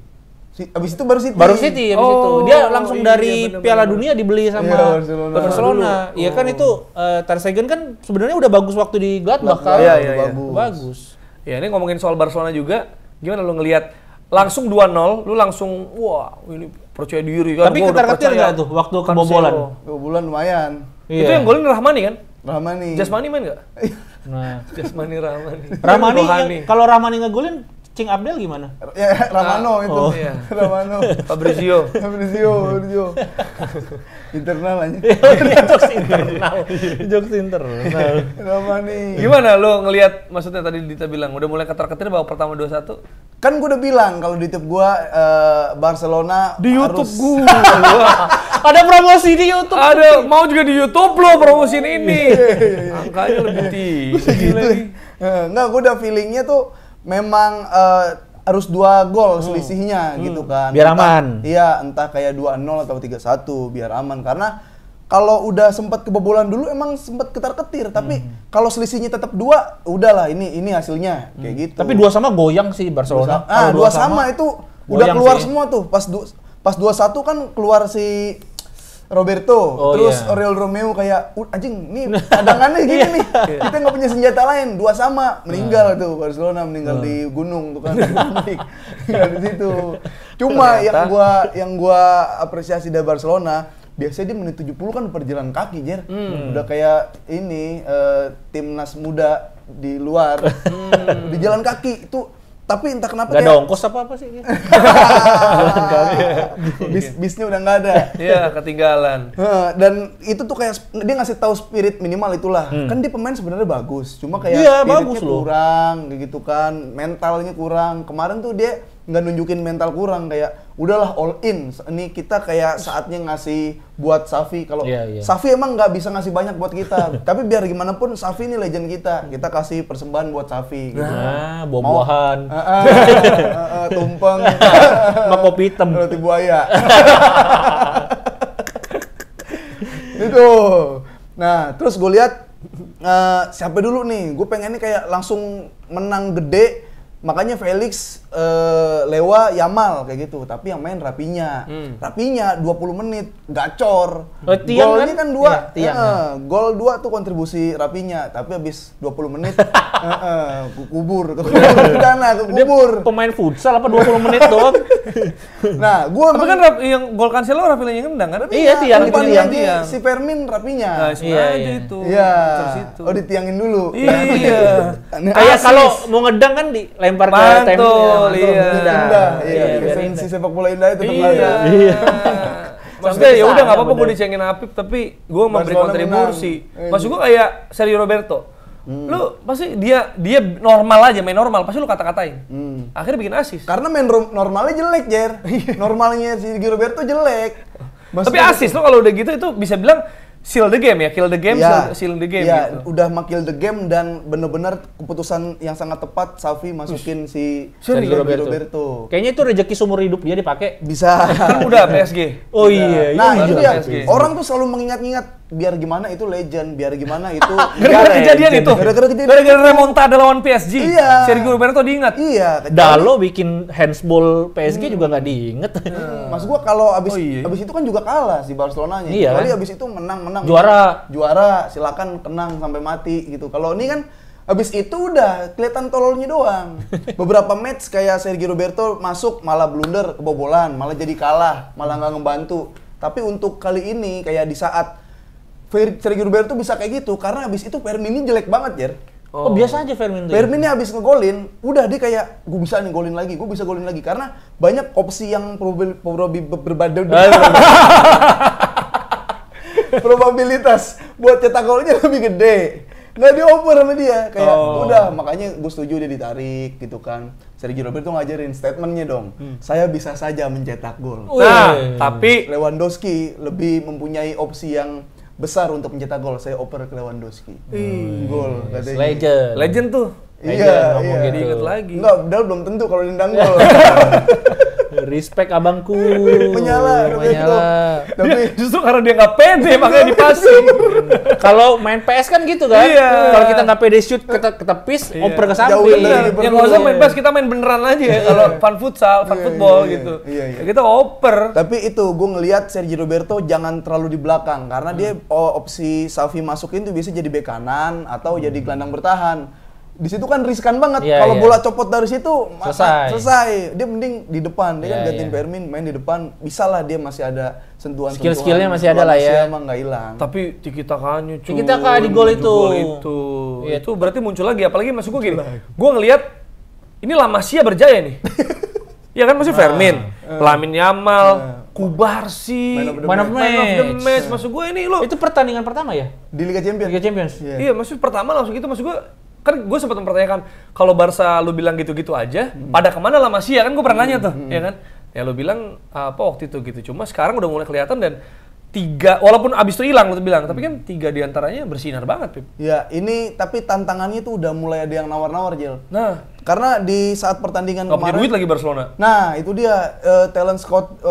Speaker 1: Abis itu baru City.
Speaker 3: Itu. Dia langsung dari
Speaker 2: bener,
Speaker 3: Piala Dunia dibeli sama Barcelona. Iya kan itu Ter Stegen kan sebenarnya udah bagus waktu di Gladbach kan.
Speaker 2: Iya.
Speaker 3: Bagus.
Speaker 2: Ya ini ngomongin soal Barcelona juga, gimana lo ngelihat langsung 2-0, lu langsung wah ini percaya diri kan.
Speaker 3: Tapi ketar-ketir nggak tuh waktu kebobolan?
Speaker 1: Kebobolan lumayan.
Speaker 2: Itu yang golin Rahmani kan?
Speaker 1: Rahmani.
Speaker 2: Jasmani main nggak?
Speaker 3: Nah,
Speaker 2: Rahmani.
Speaker 3: Rahmani kalau Rahmani ngegolin, Cing Abdel gimana?
Speaker 1: Ya, Ramano itu.
Speaker 2: Oh iya.
Speaker 1: Ramano.
Speaker 2: Fabrizio.
Speaker 1: Internal aja.
Speaker 3: Jokes internal.
Speaker 1: Ramani.
Speaker 2: Gimana lo ngelihat, maksudnya tadi Dita bilang udah mulai ketar-ketir babak pertama 2-1?
Speaker 1: Kan gue udah bilang kalau di YouTube gua Barcelona
Speaker 2: Di
Speaker 1: harus...
Speaker 2: YouTube gua.
Speaker 3: Ada promosi di YouTube.
Speaker 2: Ada, mau juga di YouTube lo promosiin ini. Angkanya lebih tinggi lagi.
Speaker 1: Enggak, gue udah feelingnya tuh memang harus 2 gol selisihnya gitu kan.
Speaker 3: Biar aman.
Speaker 1: Iya, entah kayak 2-0 atau 3-1 biar aman, karena kalau udah sempat kebobolan dulu emang sempat ketar-ketir, tapi kalau selisihnya tetap 2, udahlah ini hasilnya kayak gitu.
Speaker 3: Tapi 2 sama goyang sih Barcelona.
Speaker 1: 2 sama itu udah keluar sih semua tuh. Pas 2-1 kan keluar si Roberto, terus Oriol Romeu kayak, anjing, nih cadangannya gini nih, kita nggak punya senjata lain, 2 sama, meninggal tuh Barcelona, meninggal di gunung tuh kan, di situ. Cuma yang gua apresiasi dari Barcelona, biasanya dia menit 70 kan perjalanan kaki, Jer. Udah kayak ini timnas muda di luar, di jalan kaki itu. Tapi entah kenapa
Speaker 3: gak ada ongkos apa sih dia?
Speaker 1: Bisnya udah nggak ada.
Speaker 2: Iya, ketinggalan.
Speaker 1: Dan itu tuh kayak dia ngasih tahu spirit minimal itulah. Kan dia pemain sebenarnya bagus, cuma kayak spiritnya kurang, kayak gitu kan, mentalnya kurang. Kemarin tuh dia nggak nunjukin mental kurang, kayak udahlah all in. Ini kita kayak saatnya ngasih buat Xavi. Kalau Xavi emang nggak bisa ngasih banyak buat kita, tapi biar gimana pun Xavi ini legend kita kasih persembahan buat Xavi. Gitu.
Speaker 3: Buah-buahan,
Speaker 1: tumpeng,
Speaker 3: sama kopi hitam,
Speaker 1: roti buaya. Itu. Nah, terus gue lihat siapa dulu nih? Gue pengennya kayak langsung menang gede. Makanya Felix, Lewa, Yamal kayak gitu. Tapi yang main Rapinya. Rapinya 20 menit gacor. Golnya kan 2. Gol 2 tuh kontribusi Rapinya. Tapi habis 20 menit kukubur. Kukubur.
Speaker 3: Pemain futsal apa 20 menit doang?
Speaker 1: Nah,
Speaker 2: tapi kan yang gol Cancelo Rafinha yang nendang kan?
Speaker 1: Iya, tiang. Si Fermin Rapinya.
Speaker 2: Iya itu.
Speaker 1: Iya. Oh, ditiangin dulu.
Speaker 2: Iya.
Speaker 3: Kayak kalau mau ngedang kan dilempar ke
Speaker 2: mantul,
Speaker 1: esensi sepak bola indah itu tetap ada.
Speaker 2: Iya. Maksudnya ya udah nggak apa-apa gue dicengin Apip, tapi gue memberi kontribusi. Maksud gue kayak Sergio Roberto. Lu pasti dia normal aja, main normal, pasti lu kata-katain. Akhirnya bikin asis.
Speaker 1: Karena main normalnya jelek, Jer. Normalnya Sergio Roberto jelek.
Speaker 2: Tapi asis lu kalau udah gitu itu bisa bilang seal the game ya, kill the game, seal the game gitu.
Speaker 1: Udah kill the game dan bener-bener keputusan yang sangat tepat Xavi masukin si
Speaker 3: Sergio
Speaker 1: Roberto.
Speaker 3: Kayaknya itu rezeki seumur hidup dia dipakai.
Speaker 1: Bisa.
Speaker 2: Kan udah PSG.
Speaker 3: Oh iya.
Speaker 1: Nah, itu dia.
Speaker 2: PSG.
Speaker 1: Orang tuh selalu mengingat-ingat biar gimana itu legend, biar gimana itu
Speaker 2: gara-gara kejadian itu. Gara-gara remontada lawan PSG.
Speaker 1: Iya.
Speaker 2: Sergio Roberto diingat.
Speaker 1: Iya.
Speaker 3: Dalo bikin handsball PSG juga nggak diinget.
Speaker 1: Maksud gua kalau abis itu kan juga kalah si Barcelonanya.
Speaker 3: Iya,
Speaker 1: Kecuali
Speaker 3: kan?
Speaker 1: abis itu menang.
Speaker 3: Juara,
Speaker 1: silakan tenang sampai mati gitu. Kalau ini kan abis itu udah kelihatan tololnya doang. Beberapa match kayak Sergio Roberto masuk malah blunder, kebobolan, malah jadi kalah, malah nggak ngebantu. Tapi untuk kali ini kayak di saat Sergio Roberto bisa kayak gitu karena abis itu Fermin ini jelek banget, Jer.
Speaker 3: Oh, biasa aja Fermin tuh.
Speaker 1: Fermin ini abis ngegolin, udah dia kayak gue bisa nih golin lagi, gue bisa golin lagi karena banyak opsi yang probabilitas buat cetak golnya lebih gede. Nggak dioper sama dia. Kayak udah, makanya gue setuju dia ditarik gitu kan. Sergio Roberto ngajarin statementnya dong. Saya bisa saja mencetak gol.
Speaker 2: Nah, tapi
Speaker 1: Lewandowski lebih mempunyai opsi yang besar untuk mencetak gol. Saya oper ke Lewandowski. Gol katanya.
Speaker 3: Legend
Speaker 2: tuh.
Speaker 1: Iya.
Speaker 2: Ingat lagi.
Speaker 1: Enggak, padahal belum tentu kalau nendang gol.
Speaker 3: Respect abangku.
Speaker 1: Menyala.
Speaker 2: Tapi justru karena dia nggak pede makanya dipasing.
Speaker 3: Kalau main PS kan gitu kan.
Speaker 2: Iya.
Speaker 3: Kalau kita nggak pede shoot ke tepis, oper ke samping.
Speaker 2: Yang nggak usah main PS, kita main beneran aja ya. Kalau fun futsal, fun football gitu.
Speaker 1: Iya.
Speaker 2: Kita oper.
Speaker 1: Tapi itu gue ngelihat Sergio Roberto jangan terlalu di belakang karena dia opsi Xavi masukin tuh bisa jadi bek kanan atau jadi gelandang bertahan. Di situ kan riskan banget. Kalau bola copot dari situ selesai. Dia mending di depan. Dia kan gantiin Fermin main di depan. Bisa lah dia masih ada sentuhan.
Speaker 3: Skill-skillnya masih ada lah ya.
Speaker 1: Emang nggak hilang.
Speaker 2: Tapi tiki-takanya cuy.
Speaker 3: Tiki-taka di gol itu.
Speaker 2: Itu berarti muncul lagi. Apalagi maksud gue gini. Gue ngelihat ini La Masia berjaya nih. Ya kan masih Fermin, Lamine Yamal, Kubarsi,
Speaker 3: Man of the
Speaker 2: match. Maksud gue ini lo.
Speaker 3: Itu pertandingan pertama ya?
Speaker 1: Di Liga Champions.
Speaker 2: Iya, maksud pertama langsung gitu. Maksud gue kan gue sempat mempertanyakan kalau Barca lu bilang gitu-gitu aja, pada kemana La Masia kan gue pernah nanya tuh, ya kan? Ya lu bilang apa waktu itu gitu. Cuma sekarang udah mulai kelihatan dan 3, walaupun abis itu hilang lu bilang, tapi kan 3 diantaranya bersinar banget, Pip.
Speaker 1: Ya, ini tapi tantangannya tuh udah mulai ada yang nawar-nawar, Jel.
Speaker 2: Nah,
Speaker 1: karena di saat pertandingan
Speaker 2: nggak punya
Speaker 1: kemarin
Speaker 2: duit lagi Barcelona.
Speaker 1: Nah, itu dia talent scout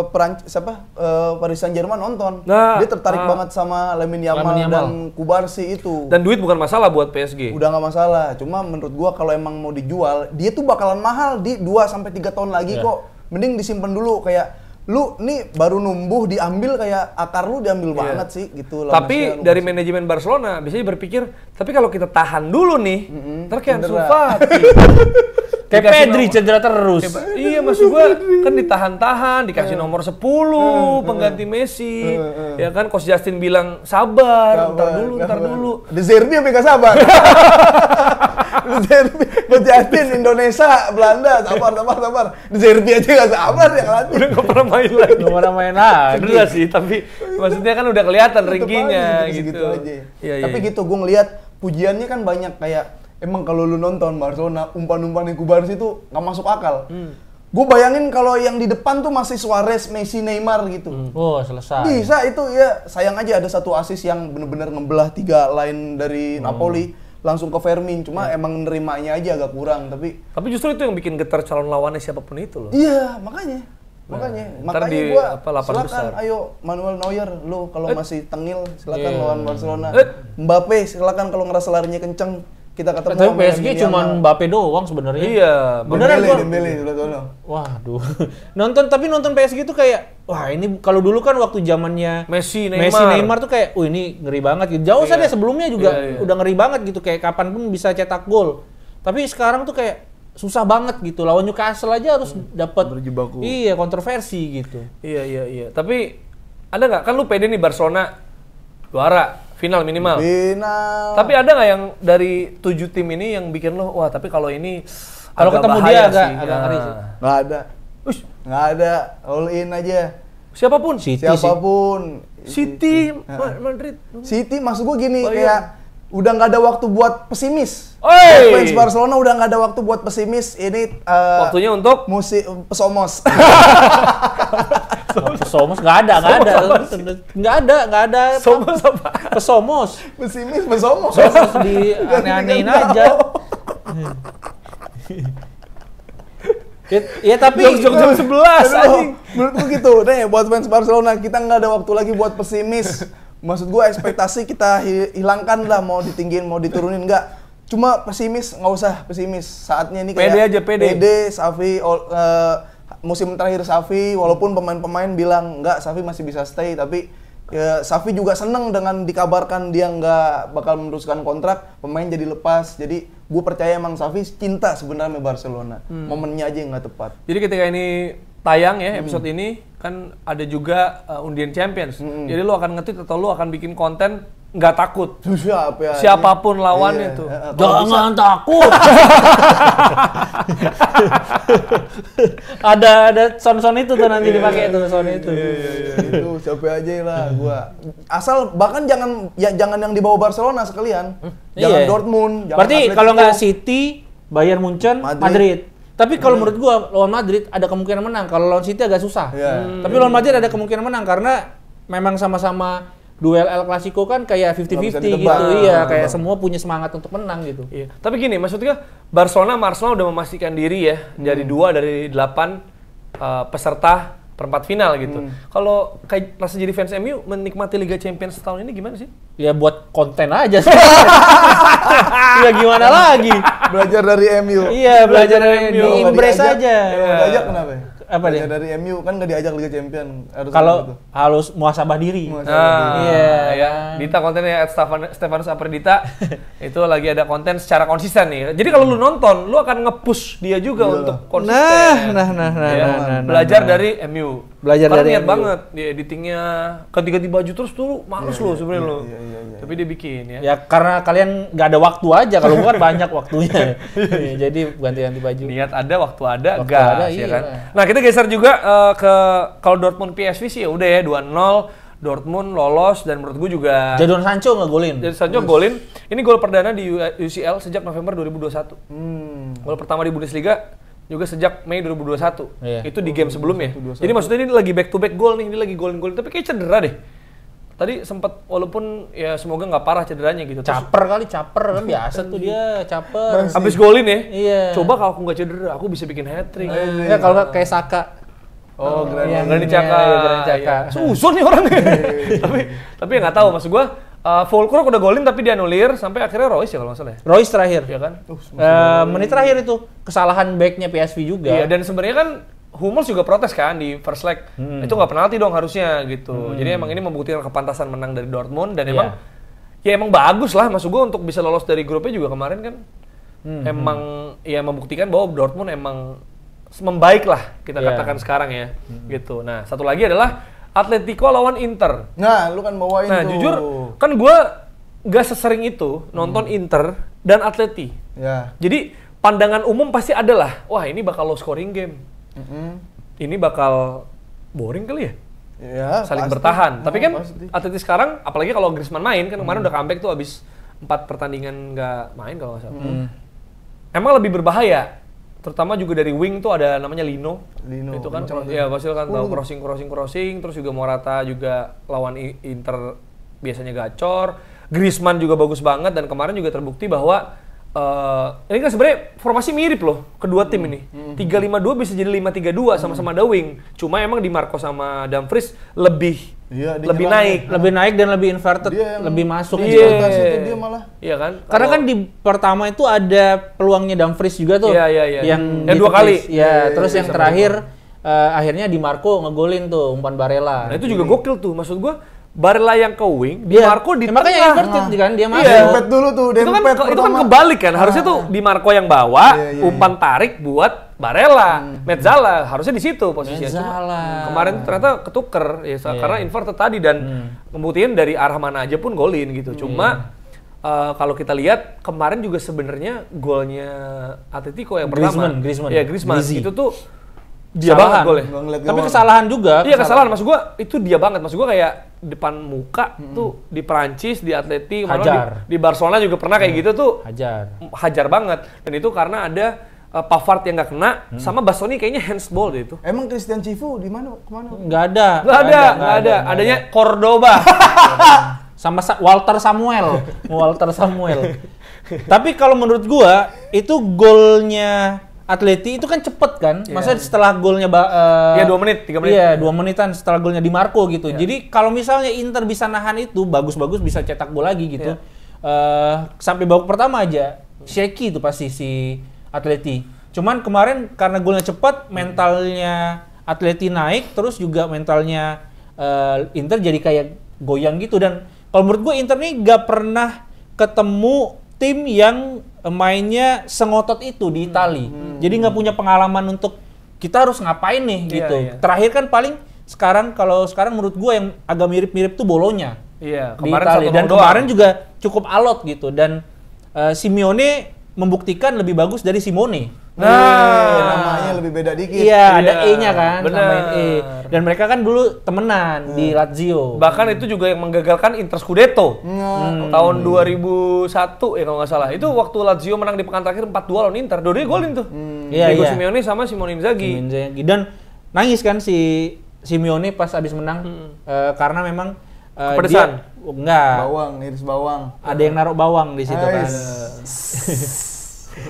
Speaker 1: Paris Saint-Germain nonton.
Speaker 2: Nah,
Speaker 1: dia tertarik banget sama Lamine Yamal dan Kubarsi itu.
Speaker 2: Dan duit bukan masalah buat PSG.
Speaker 1: Udah nggak masalah. Cuma menurut gua kalau emang mau dijual, dia tuh bakalan mahal di 2 sampai 3 tahun lagi kok. Mending disimpan dulu kayak lu nih baru numbuh diambil kayak akar lu diambil banget sih gitu.
Speaker 2: Tapi dari manajemen Barcelona biasanya berpikir, tapi kalau kita tahan dulu nih, ntar kayak Ansu Fati.
Speaker 3: Kayak Pedri cedera terus.
Speaker 2: Iya, maksud gua kan ditahan-tahan, dikasih nomor 10 pengganti Messi. Ya kan Coach Justin bilang sabar, ntar dulu.
Speaker 1: De Zerbi sampai nggak sabar. De Zerbi, Coach Justin Indonesia, Belanda, sabar. De Zerbi aja nggak sabar ya ngelatih.
Speaker 2: Udah nggak pernah main lagi.
Speaker 3: Nggak pernah main lagi.
Speaker 2: Bener sih, tapi maksudnya kan udah kelihatan rankingnya gitu.
Speaker 1: Tapi gitu, gue ngelihat pujiannya kan banyak kayak emang kalau lu nonton Barcelona umpan-umpan yang Kubarsi itu nggak masuk akal. Gue bayangin kalau yang di depan tuh masih Suarez, Messi, Neymar gitu.
Speaker 3: Oh, selesai.
Speaker 1: Bisa itu ya, sayang aja ada satu assist yang bener-bener ngebelah 3 line dari Napoli langsung ke Fermin. Cuma emang nerimanya aja agak kurang, tapi
Speaker 2: justru itu yang bikin getar calon lawannya siapapun itu loh.
Speaker 1: iya, makanya
Speaker 2: ntar di
Speaker 1: gua
Speaker 2: lapan
Speaker 1: silakan
Speaker 2: besar.
Speaker 1: ayo Manuel Neuer lu kalau masih tengil silakan lawan Barcelona. Mbappe silakan kalau ngerasa larinya kenceng kita ketemu.
Speaker 3: Tapi
Speaker 1: sama
Speaker 3: PSG
Speaker 1: Lamine
Speaker 3: cuman
Speaker 1: Yamal.
Speaker 3: Mbappe doang sebenarnya.
Speaker 2: Iya,
Speaker 3: Beneran gua.
Speaker 1: Dembele udah sono.
Speaker 3: Waduh. Nonton PSG tuh kayak wah ini kalau dulu kan waktu zamannya
Speaker 2: Messi,
Speaker 3: Neymar tuh kayak ini ngeri banget gitu. Jauh saja sebelumnya juga udah ngeri banget gitu kayak kapan pun bisa cetak gol. Tapi sekarang tuh kayak susah banget gitu. Lawan Newcastle aja harus dapat
Speaker 1: berjibaku.
Speaker 3: Iya, kontroversi gitu.
Speaker 2: Iya. Tapi ada nggak kan lu pede nih Barcelona juara final minimal.
Speaker 1: Final.
Speaker 2: Tapi ada nggak yang dari 7 tim ini yang bikin lo wah tapi kalau ini
Speaker 3: Kalau
Speaker 2: agak
Speaker 3: ketemu
Speaker 2: bahaya
Speaker 3: dia
Speaker 2: sih.
Speaker 3: agak ngeri sih.
Speaker 1: Nggak ada. Nggak ada. All in aja.
Speaker 2: Siapapun.
Speaker 1: Siapapun.
Speaker 2: City, Madrid.
Speaker 1: City maksud gue gini
Speaker 2: Bayern.
Speaker 1: kayak udah nggak ada waktu buat pesimis.
Speaker 2: Oi!
Speaker 1: Fans Barcelona udah nggak ada waktu buat pesimis. Ini
Speaker 2: Waktunya untuk
Speaker 1: musim pesomos.
Speaker 3: Pesomos nggak ada.
Speaker 2: Somos apa?
Speaker 3: Pesomos.
Speaker 1: Pesimis pesomos.
Speaker 3: Pesomos di aneh-anehin aja. Ya tapi
Speaker 2: Jam 11 anjing.
Speaker 1: Menurut gue gitu. Nih buat fans Barcelona kita nggak ada waktu lagi buat pesimis. Maksud gue ekspektasi kita hilangkan lah, mau ditinggiin mau diturunin nggak. Cuma pesimis nggak usah pesimis. Saatnya ini kayak
Speaker 2: Pede aja, pede.
Speaker 1: Xavi musim terakhir Xavi walaupun pemain-pemain bilang nggak Xavi masih bisa stay tapi ya, Xavi juga seneng dengan dikabarkan dia nggak bakal meneruskan kontrak, pemain jadi lepas. Jadi gue percaya emang Xavi cinta sebenarnya sama Barcelona. Momennya aja yang nggak tepat.
Speaker 2: Jadi ketika ini tayang ya episode ini kan ada juga undian Champions. Jadi lu akan nge-tweet atau lu akan bikin konten nggak takut. Siapapun lawannya tuh.
Speaker 3: jangan takut. ada sound itu tuh nanti dipakai tuh sound itu.
Speaker 1: Itu siapa aja lah gua. Asal bahkan jangan yang dibawa Barcelona sekalian. Jangan Dortmund, jangan
Speaker 3: Berarti
Speaker 1: Atletico.
Speaker 3: kalau nggak City, Bayern Munchen,
Speaker 1: Madrid.
Speaker 3: Madrid. Tapi kalau menurut gua lawan Madrid ada kemungkinan menang. Kalau lawan City agak susah.
Speaker 1: Iya.
Speaker 3: Tapi lawan Madrid ada kemungkinan menang karena memang sama-sama duel El Clasico kan kayak 50-50
Speaker 1: Nggak bisa
Speaker 3: gitu.
Speaker 1: ditebak.
Speaker 3: Iya, kayak semua punya semangat untuk menang gitu.
Speaker 2: Iya. Tapi gini, maksudnya Barcelona udah memastikan diri ya jadi 2 dari 8 peserta perempat final gitu. Kalau kayak rasa jadi fans MU menikmati Liga Champions tahun ini gimana sih?
Speaker 3: Ya buat konten aja sih. Ya gimana lagi?
Speaker 1: Belajar dari MU.
Speaker 3: Iya, belajar dari
Speaker 2: MU.
Speaker 3: impress aja.
Speaker 1: Kalau diajak kenapa ya?
Speaker 3: Apa
Speaker 1: Belajar
Speaker 3: dia?
Speaker 1: dari MU kan nggak diajak Liga Champion. Harus
Speaker 3: Kalau
Speaker 1: gitu.
Speaker 3: harus muhasabah diri.
Speaker 2: Iya,
Speaker 3: Iya.
Speaker 2: Dita kontennya Stefanus Apredita itu lagi ada konten secara konsisten nih. Jadi kalau lu nonton, lu akan nge-push dia juga untuk konsisten.
Speaker 3: Nah.
Speaker 2: Belajar dari MU.
Speaker 3: Belajar
Speaker 2: Karena
Speaker 3: dari
Speaker 2: niat
Speaker 3: MU.
Speaker 2: banget dia editingnya ganti-ganti baju terus tuh males lu sebenarnya lu. Tapi dia bikin ya.
Speaker 3: Ya karena kalian nggak ada waktu aja, kalau gua kan banyak waktunya. Jadi ganti-ganti baju.
Speaker 2: Niat ada, waktu ada,
Speaker 3: Waktu
Speaker 2: gas
Speaker 3: ada,
Speaker 2: ya
Speaker 3: iya.
Speaker 2: kan. Nah, kita geser juga ke kalau Dortmund PSV sih ya udah ya 2-0 Dortmund lolos dan menurut gue juga
Speaker 3: Jadon Sancho ngegolin.
Speaker 2: jadi Sancho golin. Ini gol perdana di UCL sejak November 2021. Gol pertama di Bundesliga juga sejak Mei 2021.
Speaker 3: Iya.
Speaker 2: Itu di game sebelumnya. Jadi maksudnya ini lagi back to back gol nih, ini lagi golin-golin tapi kayak cedera deh. Tadi sempat walaupun ya semoga nggak parah cederanya gitu. Terus
Speaker 3: Caper kan biasa tuh dia caper.
Speaker 2: habis golin ya.
Speaker 3: Iya.
Speaker 2: Coba kalau aku nggak cedera, aku bisa bikin hat-trick.
Speaker 3: Ya kalau nggak kayak Saka.
Speaker 2: Oh,
Speaker 3: Yang
Speaker 2: Granit Xhaka.
Speaker 3: iya, Granit Xhaka.
Speaker 2: Iya. Susun nih orangnya. tapi nggak tahu maksud gua Fulkrug udah golin tapi dianulir sampai akhirnya Royce ya kalau nggak salah ya.
Speaker 3: Royce terakhir.
Speaker 2: Iya kan?
Speaker 3: Menit terakhir itu kesalahan backnya PSV juga.
Speaker 2: Iya, dan sebenarnya kan Hummels juga protes kan di first leg. Itu nggak penalti dong harusnya gitu. Jadi emang ini membuktikan kepantasan menang dari Dortmund dan emang ya emang bagus lah maksud gua untuk bisa lolos dari grupnya juga kemarin kan. Emang ya membuktikan bahwa Dortmund emang membaik lah kita katakan sekarang ya. Gitu. Nah, satu lagi adalah Atletico lawan Inter.
Speaker 1: Nah, lu kan bawain
Speaker 2: Nah,
Speaker 1: tuh.
Speaker 2: jujur kan gua nggak sesering itu nonton Inter dan Atleti.
Speaker 1: Ya.
Speaker 2: Jadi pandangan umum pasti adalah, wah ini bakal low scoring game. Ini bakal boring kali ya?
Speaker 1: Ya,
Speaker 2: Saling
Speaker 1: pasti.
Speaker 2: bertahan. Tapi kan
Speaker 1: Pasti.
Speaker 2: Atleti sekarang, apalagi kalau Griezmann main, kan kemarin udah comeback tuh abis 4 pertandingan nggak main kalau nggak salah. Emang lebih berbahaya terutama juga dari wing tuh ada namanya Lino. Itu kan
Speaker 1: kencang tuh.
Speaker 2: ya pasti kan tahu crossing, terus juga Morata juga lawan Inter biasanya gacor. Griezmann juga bagus banget dan kemarin juga terbukti bahwa ini kan sebenarnya formasi mirip loh kedua tim ini. 3-5-2 bisa jadi 5-3-2 sama-sama ada wing. Cuma emang Di Marco sama Dumfries lebih naik.
Speaker 3: Lebih naik dan lebih inverted, lebih masuk.
Speaker 1: Iya, dia malah.
Speaker 2: Iya kan?
Speaker 3: Karena kan di pertama itu ada peluangnya Dumfries juga tuh.
Speaker 2: Iya.
Speaker 3: Yang
Speaker 2: dua kali.
Speaker 3: Ya, terus yang terakhir akhirnya Di Marco ngegolin tuh umpan Barella.
Speaker 2: Nah itu juga gokil tuh. Maksud gua Barella yang ke wing, Di Marco di tengah.
Speaker 3: Makanya inverted kan dia masuk.
Speaker 1: Dempet dulu tuh,
Speaker 2: Itu kan kebalik kan. Harusnya tuh Di Marco yang bawa, umpan tarik buat Barella, Mezzala harusnya di situ posisinya. Cuma kemarin ternyata ketuker ya karena inverted tadi dan membuktikan dari arah mana aja pun golin gitu. Cuma kalau kita lihat kemarin juga sebenarnya golnya Atletico yang pertama, Griezmann itu tuh dia banget golnya.
Speaker 3: Tapi kesalahan juga.
Speaker 2: Iya kesalahan, maksud gua itu dia banget. Maksud gua kayak depan muka tuh di Perancis, di Atleti, di Barcelona juga pernah kayak gitu tuh. Hajar banget. Dan itu karena ada Pavard yang nggak kena, sama Bastoni kayaknya handsball deh itu.
Speaker 1: Emang Christian Cifu di mana? Kemana?
Speaker 3: Nggak ada.
Speaker 2: Adanya Cordoba.
Speaker 3: Sama Walter Samuel. Tapi kalau menurut gua itu golnya Atleti itu kan cepet kan, maksudnya setelah golnya
Speaker 2: 2 menit, 3 menit.
Speaker 3: Iya, 2 menitan setelah golnya Di Marco gitu. Jadi kalau misalnya Inter bisa nahan itu, bagus-bagus bisa cetak gol lagi gitu. Sampai babak pertama aja, shaky itu pasti si Atleti. Cuman kemarin karena golnya cepat, mentalnya Atleti naik, terus juga mentalnya Inter jadi kayak goyang gitu. Dan kalau menurut gue Inter nih gak pernah ketemu tim yang mainnya sengotot itu di Itali. Jadi nggak punya pengalaman untuk kita harus ngapain nih gitu. Terakhir kan paling kalau sekarang menurut gue yang agak mirip-mirip tuh Bologna.
Speaker 2: Iya,
Speaker 3: di Itali. Dan kemarin juga cukup alot gitu. Dan Simeone membuktikan lebih bagus dari Simone.
Speaker 1: Namanya lebih beda dikit.
Speaker 3: Iya, ada E-nya kan,
Speaker 2: nambahin
Speaker 3: E. Dan mereka kan dulu temenan di Lazio.
Speaker 2: Bahkan itu juga yang menggagalkan Inter Scudetto. Tahun 2001 ya kalau nggak salah. Itu waktu Lazio menang di pekan terakhir 4-2 lawan Inter. Dua-duanya golin tuh. Diego Simeone sama Simone Inzaghi.
Speaker 3: Dan nangis kan si Simeone pas abis menang karena memang
Speaker 2: kepedesan.
Speaker 3: Enggak.
Speaker 1: Iris bawang.
Speaker 3: Ada yang naruh bawang di situ kan.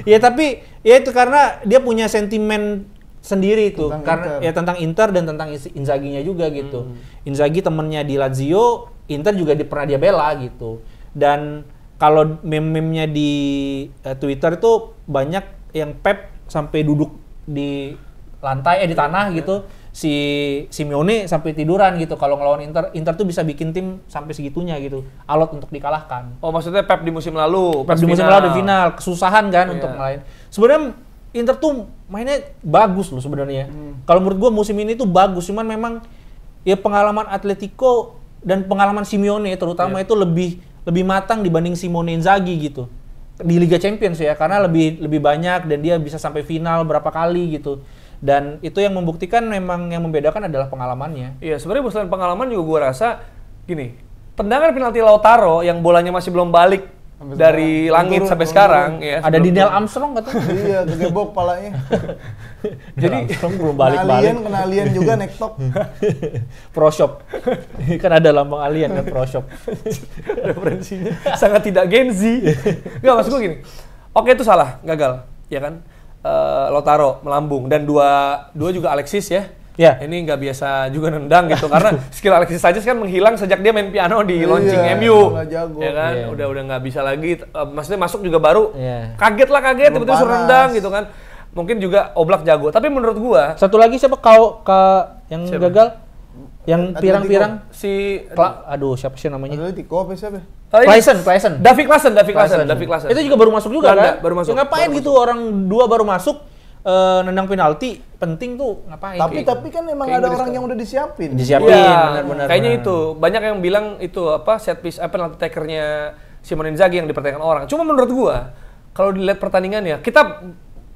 Speaker 3: Ya tapi ya itu karena dia punya sentimen sendiri itu karena Inter. Ya tentang Inter dan tentang Inzaghi-nya juga gitu. Inzaghi temennya di Lazio, Inter juga pernah dia bela gitu. Dan kalau meme-memnya di Twitter itu banyak yang Pep sampai duduk di lantai di tanah gitu. Si Simeone sampai tiduran gitu kalau ngelawan Inter tuh bisa bikin tim sampai segitunya gitu, alot untuk dikalahkan.
Speaker 2: Oh maksudnya Pep di musim lalu?
Speaker 3: Pep di musim lalu di final, kesusahan kan untuk ngalahin. Sebenarnya Inter tuh mainnya bagus loh sebenarnya. Kalau menurut gua musim ini tuh bagus, cuman memang ya pengalaman Atletico dan pengalaman Simeone terutama itu lebih matang dibanding Simone Inzaghi gitu. Di Liga Champions ya, karena lebih banyak dan dia bisa sampai final berapa kali gitu. Dan itu yang membuktikan memang yang membedakan adalah pengalamannya.
Speaker 2: Iya, sebenarnya selain pengalaman juga gue rasa gini, tendangan penalti Lautaro yang bolanya masih belum balik dari langit sampai sekarang ya.
Speaker 3: Ada di Neil Armstrong katanya.
Speaker 1: Iya, kegebok palanya.
Speaker 3: Jadi Armstrong belum balik-balik.
Speaker 1: Kena alien juga nektok.
Speaker 3: Pro Shop. Kan ada lambang alien kan Pro Shop.
Speaker 2: Referensinya sangat tidak Gen Z. Enggak, maksud gue gini. Oke, itu salah, gagal, ya kan? Lautaro melambung dan dua juga Alexis ya. Ini nggak biasa juga nendang gitu karena skill Alexis Sanchez kan menghilang sejak dia main piano di launching MU. Ya kan, udah nggak bisa lagi. Maksudnya masuk juga baru kaget tiba-tiba suruh nendang gitu kan. Mungkin juga Oblak jago, tapi menurut gua
Speaker 3: satu lagi siapa yang gagal? Yang pirang-pirang siapa sih namanya?
Speaker 1: Atletico apa siapa?
Speaker 3: Klaisen.
Speaker 2: David Klassen.
Speaker 3: Itu juga baru masuk juga kan?
Speaker 2: Baru masuk.
Speaker 3: Ngapain gitu orang dua baru masuk nendang penalti penting tuh ngapain?
Speaker 1: Tapi kan memang ada orang yang udah disiapin.
Speaker 3: Benar-benar.
Speaker 2: Kayaknya itu banyak yang bilang itu set piece penalti takernya Simone Inzaghi yang dipertanyakan orang. Cuma menurut gua kalau dilihat pertandingannya kita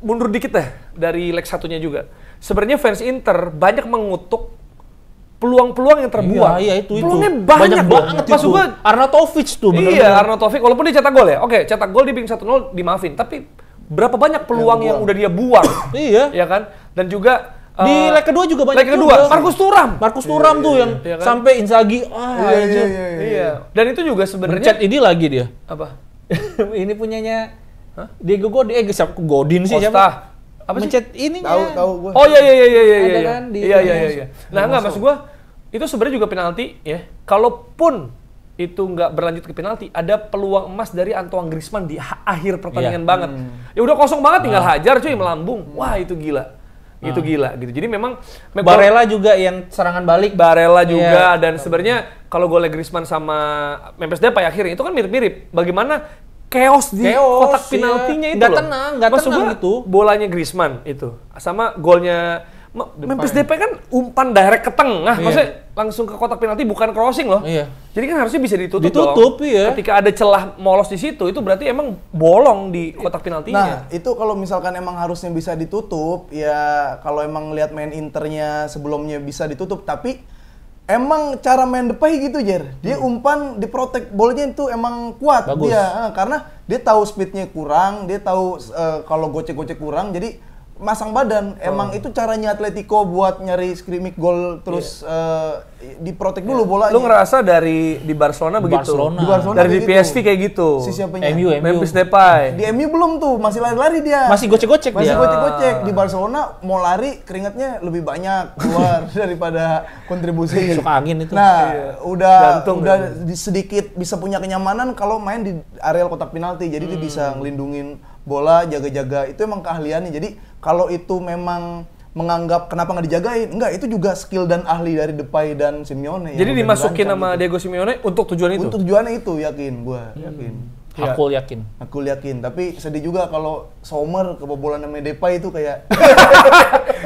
Speaker 2: mundur dikit deh dari leg satunya juga. Sebenarnya fans Inter banyak mengutuk peluang-peluang yang terbuang.
Speaker 3: Iya, itu.
Speaker 2: Peluangnya banyak banget. Maksud gua
Speaker 3: Arnautovic tuh
Speaker 2: bener-bener. Iya, Arnautovic walaupun dia cetak gol ya. Oke, cetak gol di bing 1-0 dimaafin, tapi berapa banyak peluang yang udah dia buang.
Speaker 3: Iya.
Speaker 2: Ya kan? Dan juga
Speaker 3: Di leg kedua juga banyak.
Speaker 2: leg kedua, Marcus Thuram
Speaker 3: tuh yang
Speaker 2: iya kan?
Speaker 3: sampai Inzaghi
Speaker 2: Iya. Dan itu juga sebenarnya
Speaker 3: mencet ini lagi dia.
Speaker 2: apa?
Speaker 3: Ini punyanya Diego Godin, siapa Godin sih
Speaker 2: Costa.
Speaker 3: siapa?
Speaker 2: Apa sih?
Speaker 3: Mencet ininya.
Speaker 1: Tahu gua.
Speaker 2: Oh iya.
Speaker 3: Ada kan di
Speaker 2: Iya. Nah, enggak maksud gua itu sebenarnya juga penalti ya. Kalaupun itu nggak berlanjut ke penalti, ada peluang emas dari Antoine Griezmann di akhir pertandingan banget. Ya udah kosong banget tinggal hajar cuy melambung. Wah, itu gila. Itu gila gitu. Jadi memang
Speaker 3: Barella juga yang serangan balik.
Speaker 2: Barella juga dan sebenarnya kalau golnya Griezmann sama Memphis Depay akhirnya itu kan mirip-mirip. Bagaimana chaos di kotak penaltinya itu
Speaker 3: nggak
Speaker 2: loh.
Speaker 3: nggak
Speaker 2: Maksud
Speaker 3: tenang
Speaker 2: gua,
Speaker 3: gitu.
Speaker 2: Bolanya Griezmann itu sama golnya Memphis Depay kan umpan direct ke tengah, maksudnya langsung ke kotak penalti bukan crossing loh.
Speaker 3: Iya.
Speaker 2: Jadi kan harusnya bisa ditutup
Speaker 3: Ditutup,
Speaker 2: dong.
Speaker 3: iya.
Speaker 2: Ketika ada celah molos di situ, itu berarti emang bolong di kotak penaltinya.
Speaker 1: Nah, itu kalau misalkan emang harusnya bisa ditutup, ya kalau emang lihat main Internya sebelumnya bisa ditutup, tapi emang cara main Depay gitu, Jer. Dia umpan di protect bolanya itu emang kuat.
Speaker 3: Bagus.
Speaker 1: Dia, karena dia tahu speednya kurang, dia tahu kalau gocek-gocek kurang, jadi masang badan. Emang itu caranya Atletico buat nyari skrimming gol terus diprotek dulu bolanya.
Speaker 2: Lu ngerasa dari di Barcelona begitu?
Speaker 3: Barcelona.
Speaker 1: Di Barcelona
Speaker 2: dari di
Speaker 1: kayak
Speaker 2: PSV kayak gitu.
Speaker 1: Si siapanya?
Speaker 3: MU.
Speaker 2: Memphis Depay.
Speaker 1: Di MU belum tuh, masih lari-lari dia.
Speaker 3: Masih gocek-gocek
Speaker 1: Masih
Speaker 3: dia.
Speaker 1: gocek-gocek. Di Barcelona mau lari keringatnya lebih banyak keluar daripada kontribusi.
Speaker 3: Masuk angin itu.
Speaker 1: Nah,
Speaker 2: Jantung
Speaker 1: udah sedikit bisa punya kenyamanan kalau main di areal kotak penalti. Jadi dia bisa ngelindungin bola, jaga-jaga. Itu emang keahliannya. Jadi kalau itu memang menganggap kenapa nggak dijagain? Enggak, itu juga skill dan ahli dari Depay dan Simeone.
Speaker 2: Jadi
Speaker 1: yang udah
Speaker 2: dimasukin
Speaker 1: dirancang
Speaker 2: sama
Speaker 1: gitu.
Speaker 2: Diego Simeone untuk tujuan itu?
Speaker 1: Untuk tujuannya itu, yakin gua, yakin.
Speaker 3: Aku yakin.
Speaker 1: Aku yakin, tapi sedih juga kalau Sommer kebobolan sama Depay itu kayak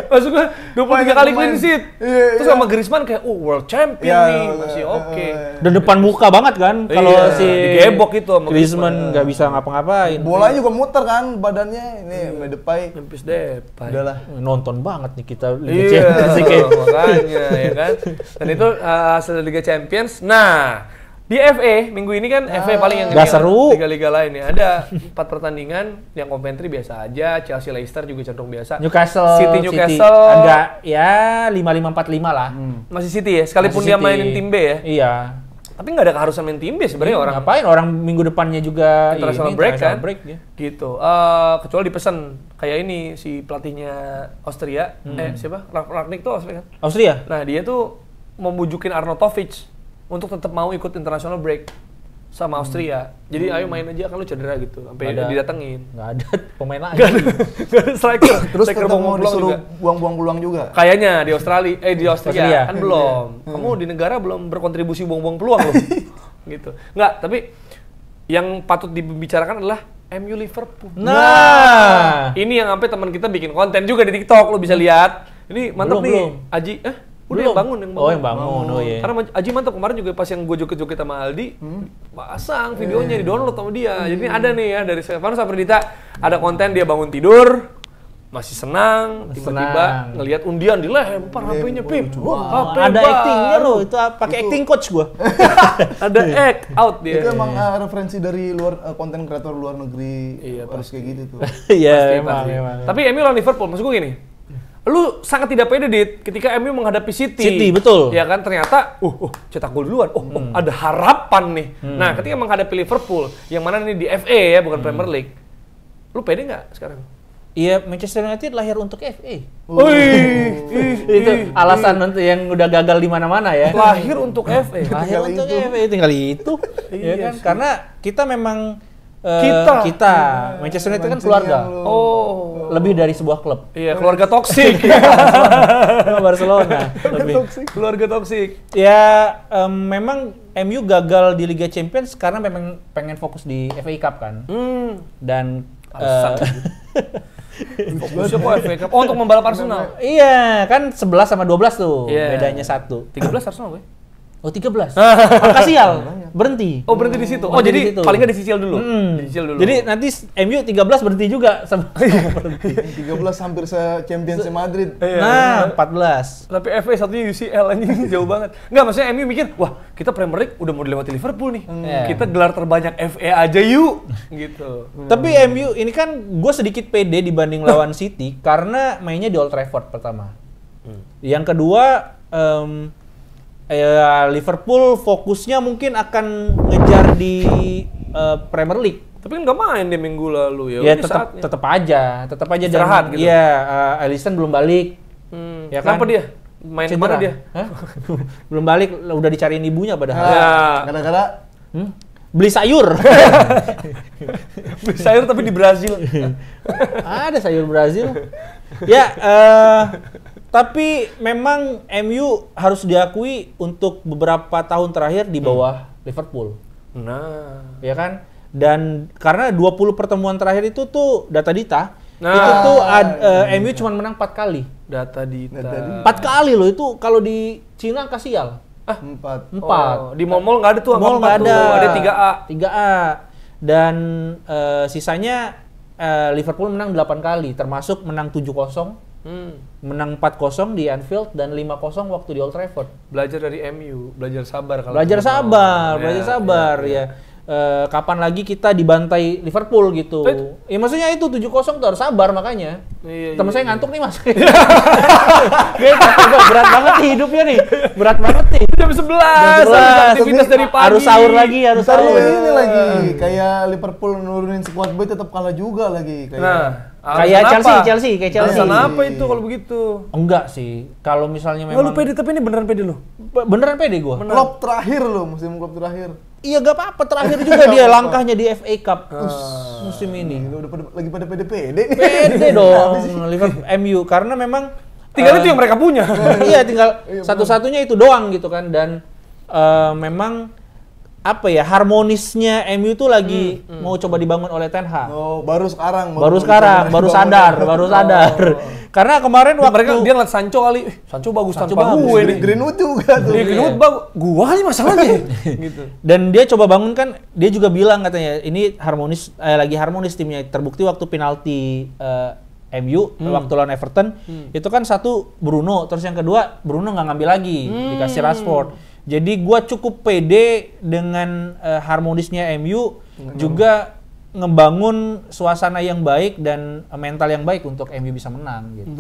Speaker 2: Maksud gue 23 kali clean sheet.
Speaker 1: Iya,
Speaker 2: Terus
Speaker 1: iya.
Speaker 2: sama Griezmann kayak world champion
Speaker 1: Iya,
Speaker 2: nih, masih oke.
Speaker 3: Dan depan muka banget kan kalau
Speaker 2: Iya,
Speaker 3: si
Speaker 2: digebok itu sama
Speaker 3: Griezmann nggak bisa ngapa-ngapain.
Speaker 1: bolanya juga muter kan badannya ini sama Depay.
Speaker 2: Memphis Depay.
Speaker 1: Udahlah.
Speaker 3: Nonton banget nih kita Liga
Speaker 2: Iya,
Speaker 3: Champions League kayak.
Speaker 2: makanya ya kan. Dan itu hasil Liga Champions. Nah, di FA minggu ini kan FA paling yang
Speaker 3: Nggak seru.
Speaker 2: Liga-liga lain ya. Ada 4 pertandingan yang Coventry biasa aja, Chelsea Leicester juga cenderung biasa.
Speaker 3: Newcastle
Speaker 2: City Newcastle
Speaker 3: agak ya 5-5-4-5 lah.
Speaker 2: Masih City ya, sekalipun
Speaker 3: Masih
Speaker 2: dia
Speaker 3: City.
Speaker 2: mainin tim B ya.
Speaker 3: Iya.
Speaker 2: Tapi nggak ada keharusan main tim B sebenarnya orang.
Speaker 3: Ngapain orang minggu depannya juga
Speaker 2: International
Speaker 3: ini,
Speaker 2: break
Speaker 3: international
Speaker 2: kan,
Speaker 3: break, ya.
Speaker 2: gitu. Kecuali dipesan kayak ini si pelatihnya Austria, siapa? Rangnick tuh Austria kan.
Speaker 3: Austria.
Speaker 2: Nah dia tuh membujukin Arnautovic untuk tetap mau ikut international break sama Austria. Jadi ayo main aja kan lu cedera gitu, sampai
Speaker 3: Nggak ada.
Speaker 2: didatengin.
Speaker 3: Nggak ada pemain lagi.
Speaker 2: Gak ada striker.
Speaker 1: Terus
Speaker 2: striker
Speaker 1: tetap mau
Speaker 2: buang-buang
Speaker 1: disuruh
Speaker 2: juga.
Speaker 1: buang-buang peluang juga.
Speaker 2: Kayaknya di Australia, di Austria
Speaker 3: Austria.
Speaker 2: kan belum. Kamu di negara belum berkontribusi buang-buang peluang loh. Gitu. Enggak, tapi yang patut dibicarakan adalah MU Liverpool.
Speaker 3: Nah,
Speaker 2: Ini yang sampai teman kita bikin konten juga di TikTok, lo bisa lihat. Ini mantap
Speaker 3: Belum,
Speaker 2: nih.
Speaker 3: belum.
Speaker 2: Aji, udah
Speaker 3: Belum.
Speaker 2: yang bangun,
Speaker 3: Oh, yang bangun. Oh, iya.
Speaker 2: Karena Aji mantap kemarin juga pas yang gue joget-joget sama Aldi, pasang videonya di download sama dia. Jadi ini ada nih ya dari Stefano Saferdita, ada konten dia bangun tidur, masih senang, tiba-tiba
Speaker 3: Senang.
Speaker 2: ngelihat undian dilempar HP-nya Pip.
Speaker 3: Wah,
Speaker 2: HP
Speaker 3: ada
Speaker 2: baru.
Speaker 3: actingnya loh, itu pakai acting coach gua.
Speaker 2: Ada act out dia.
Speaker 1: Itu emang referensi dari luar konten kreator luar negeri.
Speaker 2: Iya,
Speaker 1: harus kayak gitu tuh.
Speaker 3: Iya,
Speaker 2: Pasti.
Speaker 3: emang.
Speaker 2: Tapi MU lawan Liverpool, maksud gue gini. Lu sangat tidak pede, Dit, ketika MU menghadapi City.
Speaker 3: City, betul.
Speaker 2: Ya kan, ternyata, cetak gol duluan. Ada harapan nih. Nah, ketika menghadapi Liverpool, yang mana ini di FA ya, bukan Premier League. Lu pede nggak sekarang?
Speaker 3: Iya, Manchester United lahir untuk FA.
Speaker 2: Itu
Speaker 3: Itu alasan untuk yang udah gagal di mana-mana ya.
Speaker 2: lahir untuk FA.
Speaker 3: Lahir
Speaker 1: Tinggal
Speaker 3: untuk
Speaker 1: itu.
Speaker 3: FA, tinggal itu.
Speaker 2: Iya
Speaker 3: Iya kan?
Speaker 2: sih.
Speaker 3: Karena kita memang
Speaker 2: Kita.
Speaker 3: Manchester United kan
Speaker 1: Mancing
Speaker 3: keluarga.
Speaker 1: yang lu-
Speaker 2: Oh.
Speaker 3: Lebih dari sebuah klub.
Speaker 2: Iya, keluarga toksik.
Speaker 3: Barcelona. Lebih.
Speaker 2: Keluarga toksik.
Speaker 3: Ya memang MU gagal di Liga Champions karena memang pengen fokus di FA Cup kan. Dan
Speaker 2: Alasan. Fokusnya kok FA Cup? Oh, untuk membalap Arsenal.
Speaker 3: iya, kan 11 sama 12 tuh.
Speaker 2: Iya.
Speaker 3: Bedanya 1.
Speaker 2: 13 Arsenal gue.
Speaker 3: Oh 13. Angka sial. Berhenti.
Speaker 2: Oh berhenti di situ. Oh
Speaker 3: Berhenti
Speaker 2: jadi
Speaker 3: di situ.
Speaker 2: paling nggak dicicil dulu. Dicicil dulu.
Speaker 3: Jadi nanti MU 13 berhenti juga sama.
Speaker 1: 13 hampir se-Champions Madrid.
Speaker 3: Nah, 14.
Speaker 2: Tapi FA satunya UCL anjing jauh banget. Enggak, maksudnya MU mikir, wah kita Premier League udah mau dilewati Liverpool nih.
Speaker 3: Iya.
Speaker 2: Kita gelar terbanyak FA aja yuk. Gitu.
Speaker 3: Tapi MU ini kan gue sedikit pede dibanding lawan City karena mainnya di Old Trafford pertama. Yang kedua Liverpool fokusnya mungkin akan ngejar di Premier League.
Speaker 2: Tapi kan nggak main dia minggu lalu ya.
Speaker 3: Ya
Speaker 2: Ini saatnya.
Speaker 3: tetap aja
Speaker 2: Istirahat gitu.
Speaker 3: Iya, Alisson belum balik. Ya kan?
Speaker 2: Kenapa dia? Main
Speaker 3: Cedera.
Speaker 2: kemana dia?
Speaker 3: Hah? Belum balik, udah dicariin ibunya padahal.
Speaker 2: Ya.
Speaker 1: Gara-gara
Speaker 3: Beli sayur.
Speaker 2: Beli sayur tapi di Brazil.
Speaker 3: Ada sayur Brazil. Ya, tapi memang MU harus diakui untuk beberapa tahun terakhir di bawah Liverpool.
Speaker 2: Nah.
Speaker 3: Ya kan? Dan karena 20 pertemuan terakhir itu tuh data Dita,
Speaker 2: Nah.
Speaker 3: itu tuh MU cuma menang 4 kali.
Speaker 2: Data Dita.
Speaker 3: 4 kali loh itu kalau di Cina angka sial.
Speaker 1: 4.
Speaker 3: 4.
Speaker 2: Oh, di mall nggak ada tuh angka
Speaker 3: Mall
Speaker 2: 4
Speaker 3: nggak
Speaker 2: tuh.
Speaker 3: ada.
Speaker 2: Ada 3A.
Speaker 3: 3A. Dan sisanya Liverpool menang 8 kali, termasuk menang 7-0, menang 4-0 di Anfield, dan 5-0 waktu di Old Trafford.
Speaker 2: Belajar dari MU, belajar sabar kalau
Speaker 3: Belajar
Speaker 2: ngomong.
Speaker 3: sabar,
Speaker 2: Ya,
Speaker 3: belajar sabar ya. Kapan lagi kita dibantai Liverpool gitu. Ya maksudnya itu 7-0 tuh harus sabar makanya.
Speaker 2: Iya,
Speaker 3: Temen
Speaker 2: iya,
Speaker 3: saya ngantuk nih Mas. Berat banget nih hidupnya nih. Berat banget nih.
Speaker 2: Jam 11, habis aktivitas dari pagi.
Speaker 3: Harus sahur lagi, harus
Speaker 1: Ntar
Speaker 3: sahur.
Speaker 1: ini lagi kayak Liverpool nurunin squad B tetap kalah juga lagi kayak.
Speaker 2: Nah,
Speaker 3: Kayak
Speaker 2: alasan apa?
Speaker 3: Chelsea, kayak Chelsea.
Speaker 2: Alasan apa itu kalau begitu?
Speaker 3: Enggak sih. Kalau misalnya
Speaker 2: Nggak, lu
Speaker 3: memang
Speaker 2: pede, tapi ini beneran pede lu?
Speaker 3: beneran pede gua.
Speaker 1: Klub terakhir loh, musim klub terakhir.
Speaker 3: Iya gak apa-apa, terakhir juga dia langkahnya di FA Cup musim ini.
Speaker 1: Ini udah lagi pada pede-pede nih.
Speaker 3: Pede dong Liverpool MU karena memang
Speaker 2: Tinggal itu yang mereka punya.
Speaker 3: iya tinggal satu-satunya itu doang gitu kan, dan memang apa ya, harmonisnya MU tuh lagi mau coba dibangun oleh Ten Hag.
Speaker 1: Oh, baru sekarang.
Speaker 3: Baru sadar. Karena kemarin waktu
Speaker 2: Mereka dia ngeliat Sancho kali, Sancho bagus
Speaker 3: Sancho
Speaker 2: tanpa
Speaker 3: bagus.
Speaker 2: gue nih.
Speaker 1: Greenwood juga tuh.
Speaker 2: Dia Greenwood bagus, gua aja masalahnya. Gitu.
Speaker 3: dan dia coba bangun kan, dia juga bilang katanya ini harmonis, lagi harmonis timnya. Terbukti waktu penalti MU waktu lawan Everton itu kan satu Bruno, terus yang kedua Bruno nggak ngambil lagi, dikasih Rashford. Jadi gua cukup pede dengan harmonisnya MU, juga ngebangun suasana yang baik dan mental yang baik untuk MU bisa menang gitu.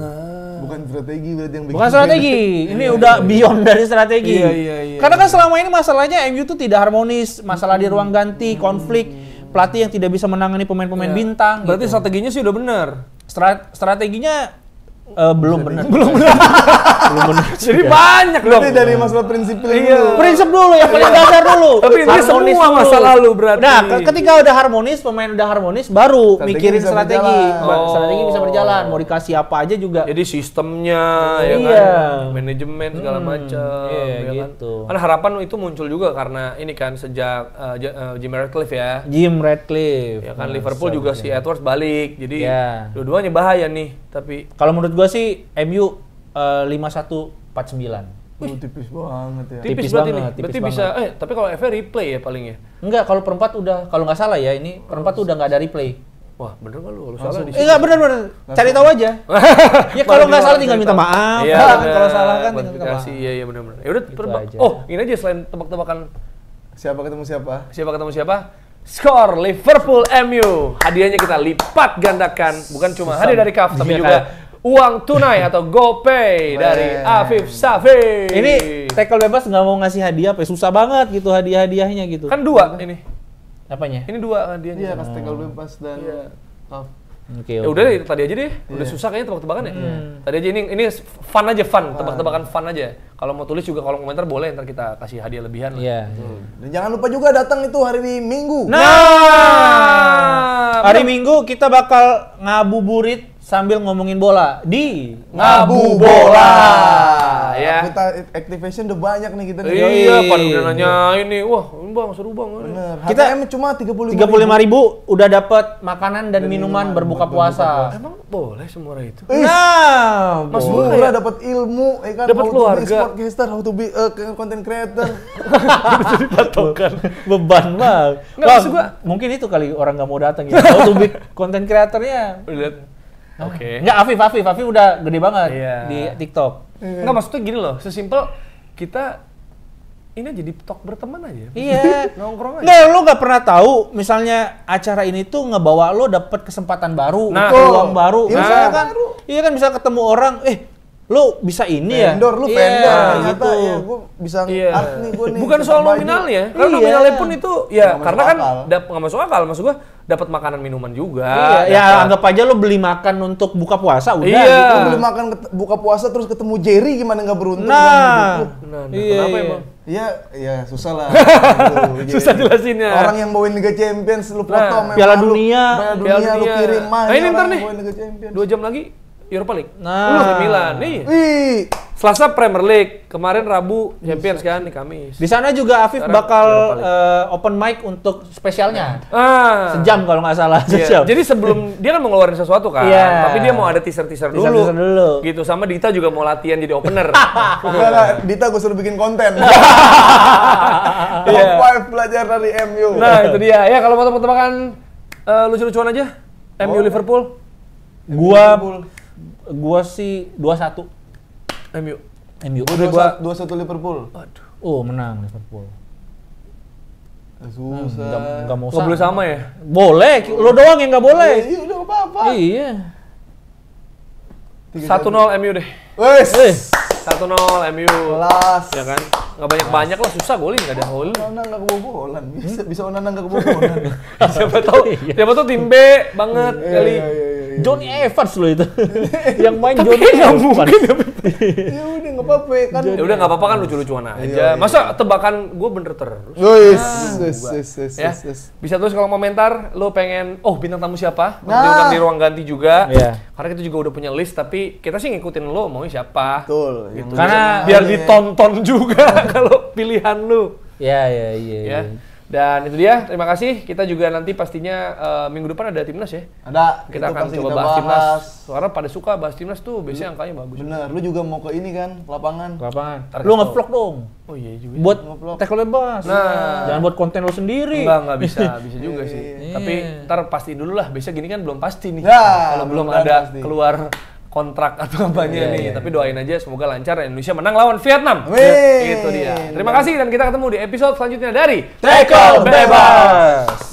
Speaker 1: Bukan strategi berarti yang bikin.
Speaker 3: Bukan strategi, ini udah beyond dari strategi.
Speaker 2: Iya.
Speaker 3: Karena kan selama ini masalahnya MU tuh tidak harmonis, masalah di ruang ganti, konflik, pelatih yang tidak bisa menangani pemain-pemain bintang.
Speaker 2: Berarti
Speaker 3: gitu.
Speaker 2: strateginya sih udah benar.
Speaker 3: Strateginya belum benar.
Speaker 2: Jadi banyak dong.
Speaker 1: Berarti dari masalah prinsip
Speaker 2: Iya.
Speaker 3: Prinsip dulu ya, paling dasar dulu.
Speaker 2: Tapi ini
Speaker 3: Harmonis
Speaker 2: semua
Speaker 3: dulu.
Speaker 2: masa lalu berarti.
Speaker 3: Nah, ketika udah harmonis, pemain udah harmonis, baru
Speaker 1: Strategi
Speaker 3: mikirin
Speaker 1: bisa
Speaker 3: strategi.
Speaker 1: berjalan.
Speaker 3: Strategi bisa berjalan. Mau dikasih apa aja juga.
Speaker 2: Jadi sistemnya, ya
Speaker 3: Iya.
Speaker 2: kan, manajemen segala macam,
Speaker 3: Iya,
Speaker 2: ya kan?
Speaker 3: gitu.
Speaker 2: Karena harapan itu muncul juga karena ini kan sejak Jim Ratcliffe ya.
Speaker 3: Jim Ratcliffe.
Speaker 2: Ya kan Liverpool juga si Edwards balik, jadi
Speaker 3: Ya.
Speaker 2: dua-duanya bahaya nih. Tapi
Speaker 3: Kalau menurut gua sih MU 51-49.
Speaker 1: Tipis banget ya.
Speaker 2: tipis,
Speaker 3: Tipis
Speaker 2: berarti
Speaker 3: banget,
Speaker 2: nih.
Speaker 3: tipis
Speaker 2: Berarti bisa, tapi kalau FA replay ya paling ya.
Speaker 3: Enggak, kalau perempat udah, kalau nggak salah ya, ini perempat udah nggak ada replay.
Speaker 2: Wah bener nggak lu salah di
Speaker 3: Enggak, bener-bener. Cari tahu aja. Ya kalau nggak salah tinggal minta maaf.
Speaker 2: Iya,
Speaker 3: Kan,
Speaker 2: bener.
Speaker 3: kalau salah kan tinggal minta maaf.
Speaker 2: Klarifikasi, iya benar-benar. Ya udah,
Speaker 3: aja.
Speaker 2: oh ini aja selain tebak-tebakan
Speaker 1: Siapa ketemu siapa?
Speaker 2: siapa ketemu siapa. Skor Liverpool MU. Hadiahnya kita lipat gandakan. Bukan cuma hadiah dari CAF, tapi
Speaker 3: Iya.
Speaker 2: juga uang tunai atau GoPay dari Afif Safi.
Speaker 3: Ini tackle bebas nggak mau ngasih hadiah, apa ya? Susah banget gitu hadiah-hadiahnya gitu.
Speaker 2: kan dua ini.
Speaker 3: Apanya?
Speaker 2: Ini dua hadiahnya.
Speaker 1: Iya, kas tackle bebas dan Kaf.
Speaker 3: Oke.
Speaker 2: Ya udah deh, tadi aja deh. Udah susah kayaknya tebak-tebakan ya. Tadi aja ini fun aja, tebak-tebakan fun aja. Kalau mau tulis juga kolom komentar boleh, ntar kita kasih hadiah lebihan lah.
Speaker 3: Iya.
Speaker 1: Dan jangan lupa juga datang itu hari Minggu.
Speaker 3: Nah, hari Minggu kita bakal ngabuburit sambil ngomongin bola di
Speaker 1: Ngabu Bola.
Speaker 2: ya.
Speaker 1: Kita activation udah banyak nih kita nih.
Speaker 2: Iya, pada udah nanya ini, wah bang seru bang.
Speaker 1: Bener.
Speaker 3: Kita
Speaker 1: HTM cuma 35.000.
Speaker 3: 35.000 udah dapat makanan dan minuman berbuka puasa.
Speaker 2: Emang boleh semurah itu?
Speaker 3: Nah,
Speaker 2: Mas
Speaker 1: Mas
Speaker 2: Bro
Speaker 1: Bro dapat ilmu, kan?
Speaker 2: Dapat
Speaker 1: How to be
Speaker 2: keluarga.
Speaker 1: sportcaster, how to be content creator.
Speaker 2: patokan.
Speaker 3: beban banget.
Speaker 2: Nggak,
Speaker 3: Wah,
Speaker 2: maksud gua
Speaker 3: mungkin itu kali orang nggak mau datang ya. How to be content creatornya.
Speaker 2: Oke.
Speaker 3: Nggak, Afif udah gede banget
Speaker 2: Iya.
Speaker 3: di TikTok.
Speaker 2: Enggak, maksudnya gini loh, sesimpel kita ini aja di talk berteman aja.
Speaker 3: Iya.
Speaker 2: Nongkrong aja.
Speaker 3: Nggak, lo nggak pernah tahu misalnya acara ini tuh ngebawa lo dapet kesempatan baru,
Speaker 2: Nah.
Speaker 3: peluang baru.
Speaker 1: Iya,
Speaker 3: Misalnya kan,
Speaker 1: baru.
Speaker 3: iya kan bisa ketemu orang, lo bisa ini ya.
Speaker 1: Vendor, lu
Speaker 3: Iya,
Speaker 1: vendor. Ternyata
Speaker 3: gitu.
Speaker 1: ya gue bisa
Speaker 2: Iya.
Speaker 1: art nih gue nih.
Speaker 2: Bukan
Speaker 1: cetak
Speaker 2: soal
Speaker 1: baju.
Speaker 2: nominalnya, karena
Speaker 3: Iya.
Speaker 2: nominalnya pun itu ya
Speaker 1: Nggak
Speaker 2: karena
Speaker 1: masuk
Speaker 2: kan
Speaker 1: akal.
Speaker 2: nggak masuk akal. Maksud gua dapat makanan minuman juga.
Speaker 3: Iya, ya
Speaker 2: dapat-
Speaker 3: anggap aja lo beli makan untuk buka puasa udah
Speaker 2: Iya.
Speaker 3: gitu.
Speaker 1: Lu beli makan buka puasa terus ketemu Jerry gimana nggak beruntung?
Speaker 3: Nah,
Speaker 2: Nah,
Speaker 3: iya,
Speaker 2: kenapa
Speaker 3: iya.
Speaker 2: emang?
Speaker 1: Iya, iya susah lah. Aduh,
Speaker 2: Susah
Speaker 1: Jerry.
Speaker 2: jelasinnya.
Speaker 1: Orang yang bawain Liga Champions lu foto
Speaker 2: Nah,
Speaker 1: sama
Speaker 3: Piala
Speaker 1: lu.
Speaker 3: Dunia.
Speaker 1: Piala
Speaker 2: Piala
Speaker 1: Dunia lu
Speaker 2: Dunia.
Speaker 1: kirim mah.
Speaker 2: Nah, ini
Speaker 1: orang
Speaker 2: ntar
Speaker 1: yang
Speaker 2: nih.
Speaker 1: bawain Liga Champions.
Speaker 2: 2 jam lagi Europa League.
Speaker 3: Nah.
Speaker 2: AC Milan nih.
Speaker 1: Wih,
Speaker 2: Selasa Premier League, kemarin Rabu Champions kan di Kamis.
Speaker 3: Di sana juga Afif
Speaker 2: Sekarang
Speaker 3: bakal
Speaker 2: Europa
Speaker 3: open mic untuk spesialnya.
Speaker 2: Ah.
Speaker 3: Sejam kalau nggak salah,
Speaker 2: Iya.
Speaker 3: sejam.
Speaker 2: Jadi sebelum dia kan mau ngeluarin sesuatu kan,
Speaker 3: Iya.
Speaker 2: tapi dia mau ada teaser-teaser dulu.
Speaker 3: Teaser-teaser dulu.
Speaker 2: Gitu, sama Dita juga mau latihan jadi opener.
Speaker 1: enggak lah, Dita gue suruh bikin konten.
Speaker 2: Iya.
Speaker 1: Top 5 belajar dari MU.
Speaker 2: Nah, itu dia. Ya kalau mau tebak-tebakan lucu-lucuan aja. MU Liverpool.
Speaker 3: Gua sih 2-1
Speaker 2: MU.
Speaker 3: MU.
Speaker 2: Udah
Speaker 1: 2-1 Liverpool.
Speaker 2: Aduh.
Speaker 3: Oh, menang Liverpool.
Speaker 1: Susah.
Speaker 3: Nggak mau
Speaker 2: Nggak boleh sama ya?
Speaker 3: Boleh, lo doang yang nggak boleh.
Speaker 1: Iya, udah nggak apa-apa.
Speaker 3: Iya.
Speaker 2: 1-0 MU deh.
Speaker 1: Wes.
Speaker 2: 1-0 MU.
Speaker 1: Kelas.
Speaker 2: Ya kan? Nggak banyak-banyak lah, susah golin, nggak ada gol.
Speaker 1: Onana nggak kebobolan. Bisa Onana nggak kebobolan.
Speaker 2: Siapa tahu tim B banget kali.
Speaker 3: Johnny Evans lo itu. Yang main
Speaker 2: Tapi
Speaker 3: Johnny
Speaker 2: nggak
Speaker 3: Evans.
Speaker 2: mungkin.
Speaker 1: Ya udah nggak apa-apa kan.
Speaker 2: Ya udah nggak apa-apa kan lucu-lucuan aja. Masa tebakan gue bener terus?
Speaker 1: Wes.
Speaker 2: Ya. Bisa terus kalau komentar lo pengen bintang tamu siapa? Mau
Speaker 1: Nah.
Speaker 2: diundang di ruang ganti juga.
Speaker 3: Iya.
Speaker 2: Karena kita juga udah punya list tapi kita sih ngikutin lo maunya siapa.
Speaker 1: Betul.
Speaker 2: Gitu.
Speaker 3: Karena-
Speaker 2: biar ditonton juga kalau pilihan lu.
Speaker 3: Iya.
Speaker 2: Ya. Dan itu dia, terima kasih. Kita juga nanti pastinya minggu depan ada timnas ya.
Speaker 1: Ada.
Speaker 2: Kita
Speaker 1: itu
Speaker 2: akan
Speaker 1: pasti
Speaker 2: coba
Speaker 1: kita
Speaker 2: bahas timnas.
Speaker 1: bahas.
Speaker 2: Karena pada suka bahas timnas tuh biasanya angkanya bagus.
Speaker 1: Bener. Lu juga mau ke ini kan lapangan.
Speaker 3: Lapangan.
Speaker 2: Ntar
Speaker 3: Lu
Speaker 2: kasih
Speaker 3: nge-vlog dong.
Speaker 2: Oh iya juga.
Speaker 3: Buat
Speaker 1: Nge-vlog.
Speaker 3: tackle bebas.
Speaker 2: Nah.
Speaker 3: Jangan buat konten lo sendiri.
Speaker 2: Enggak bisa juga sih.
Speaker 3: Iya.
Speaker 2: Tapi ntar pastiin dulu lah. Biasanya gini kan belum pasti nih.
Speaker 1: Ya,
Speaker 2: Kalau belum
Speaker 1: belum
Speaker 2: ada
Speaker 1: pasti.
Speaker 2: keluar kontrak atau apanya
Speaker 3: Iya,
Speaker 2: nih.
Speaker 3: iya.
Speaker 2: Tapi doain aja semoga lancar Indonesia menang lawan Vietnam.
Speaker 1: Wih.
Speaker 2: Itu dia. Terima kasih dan kita ketemu di episode selanjutnya dari
Speaker 3: Tackle bebas.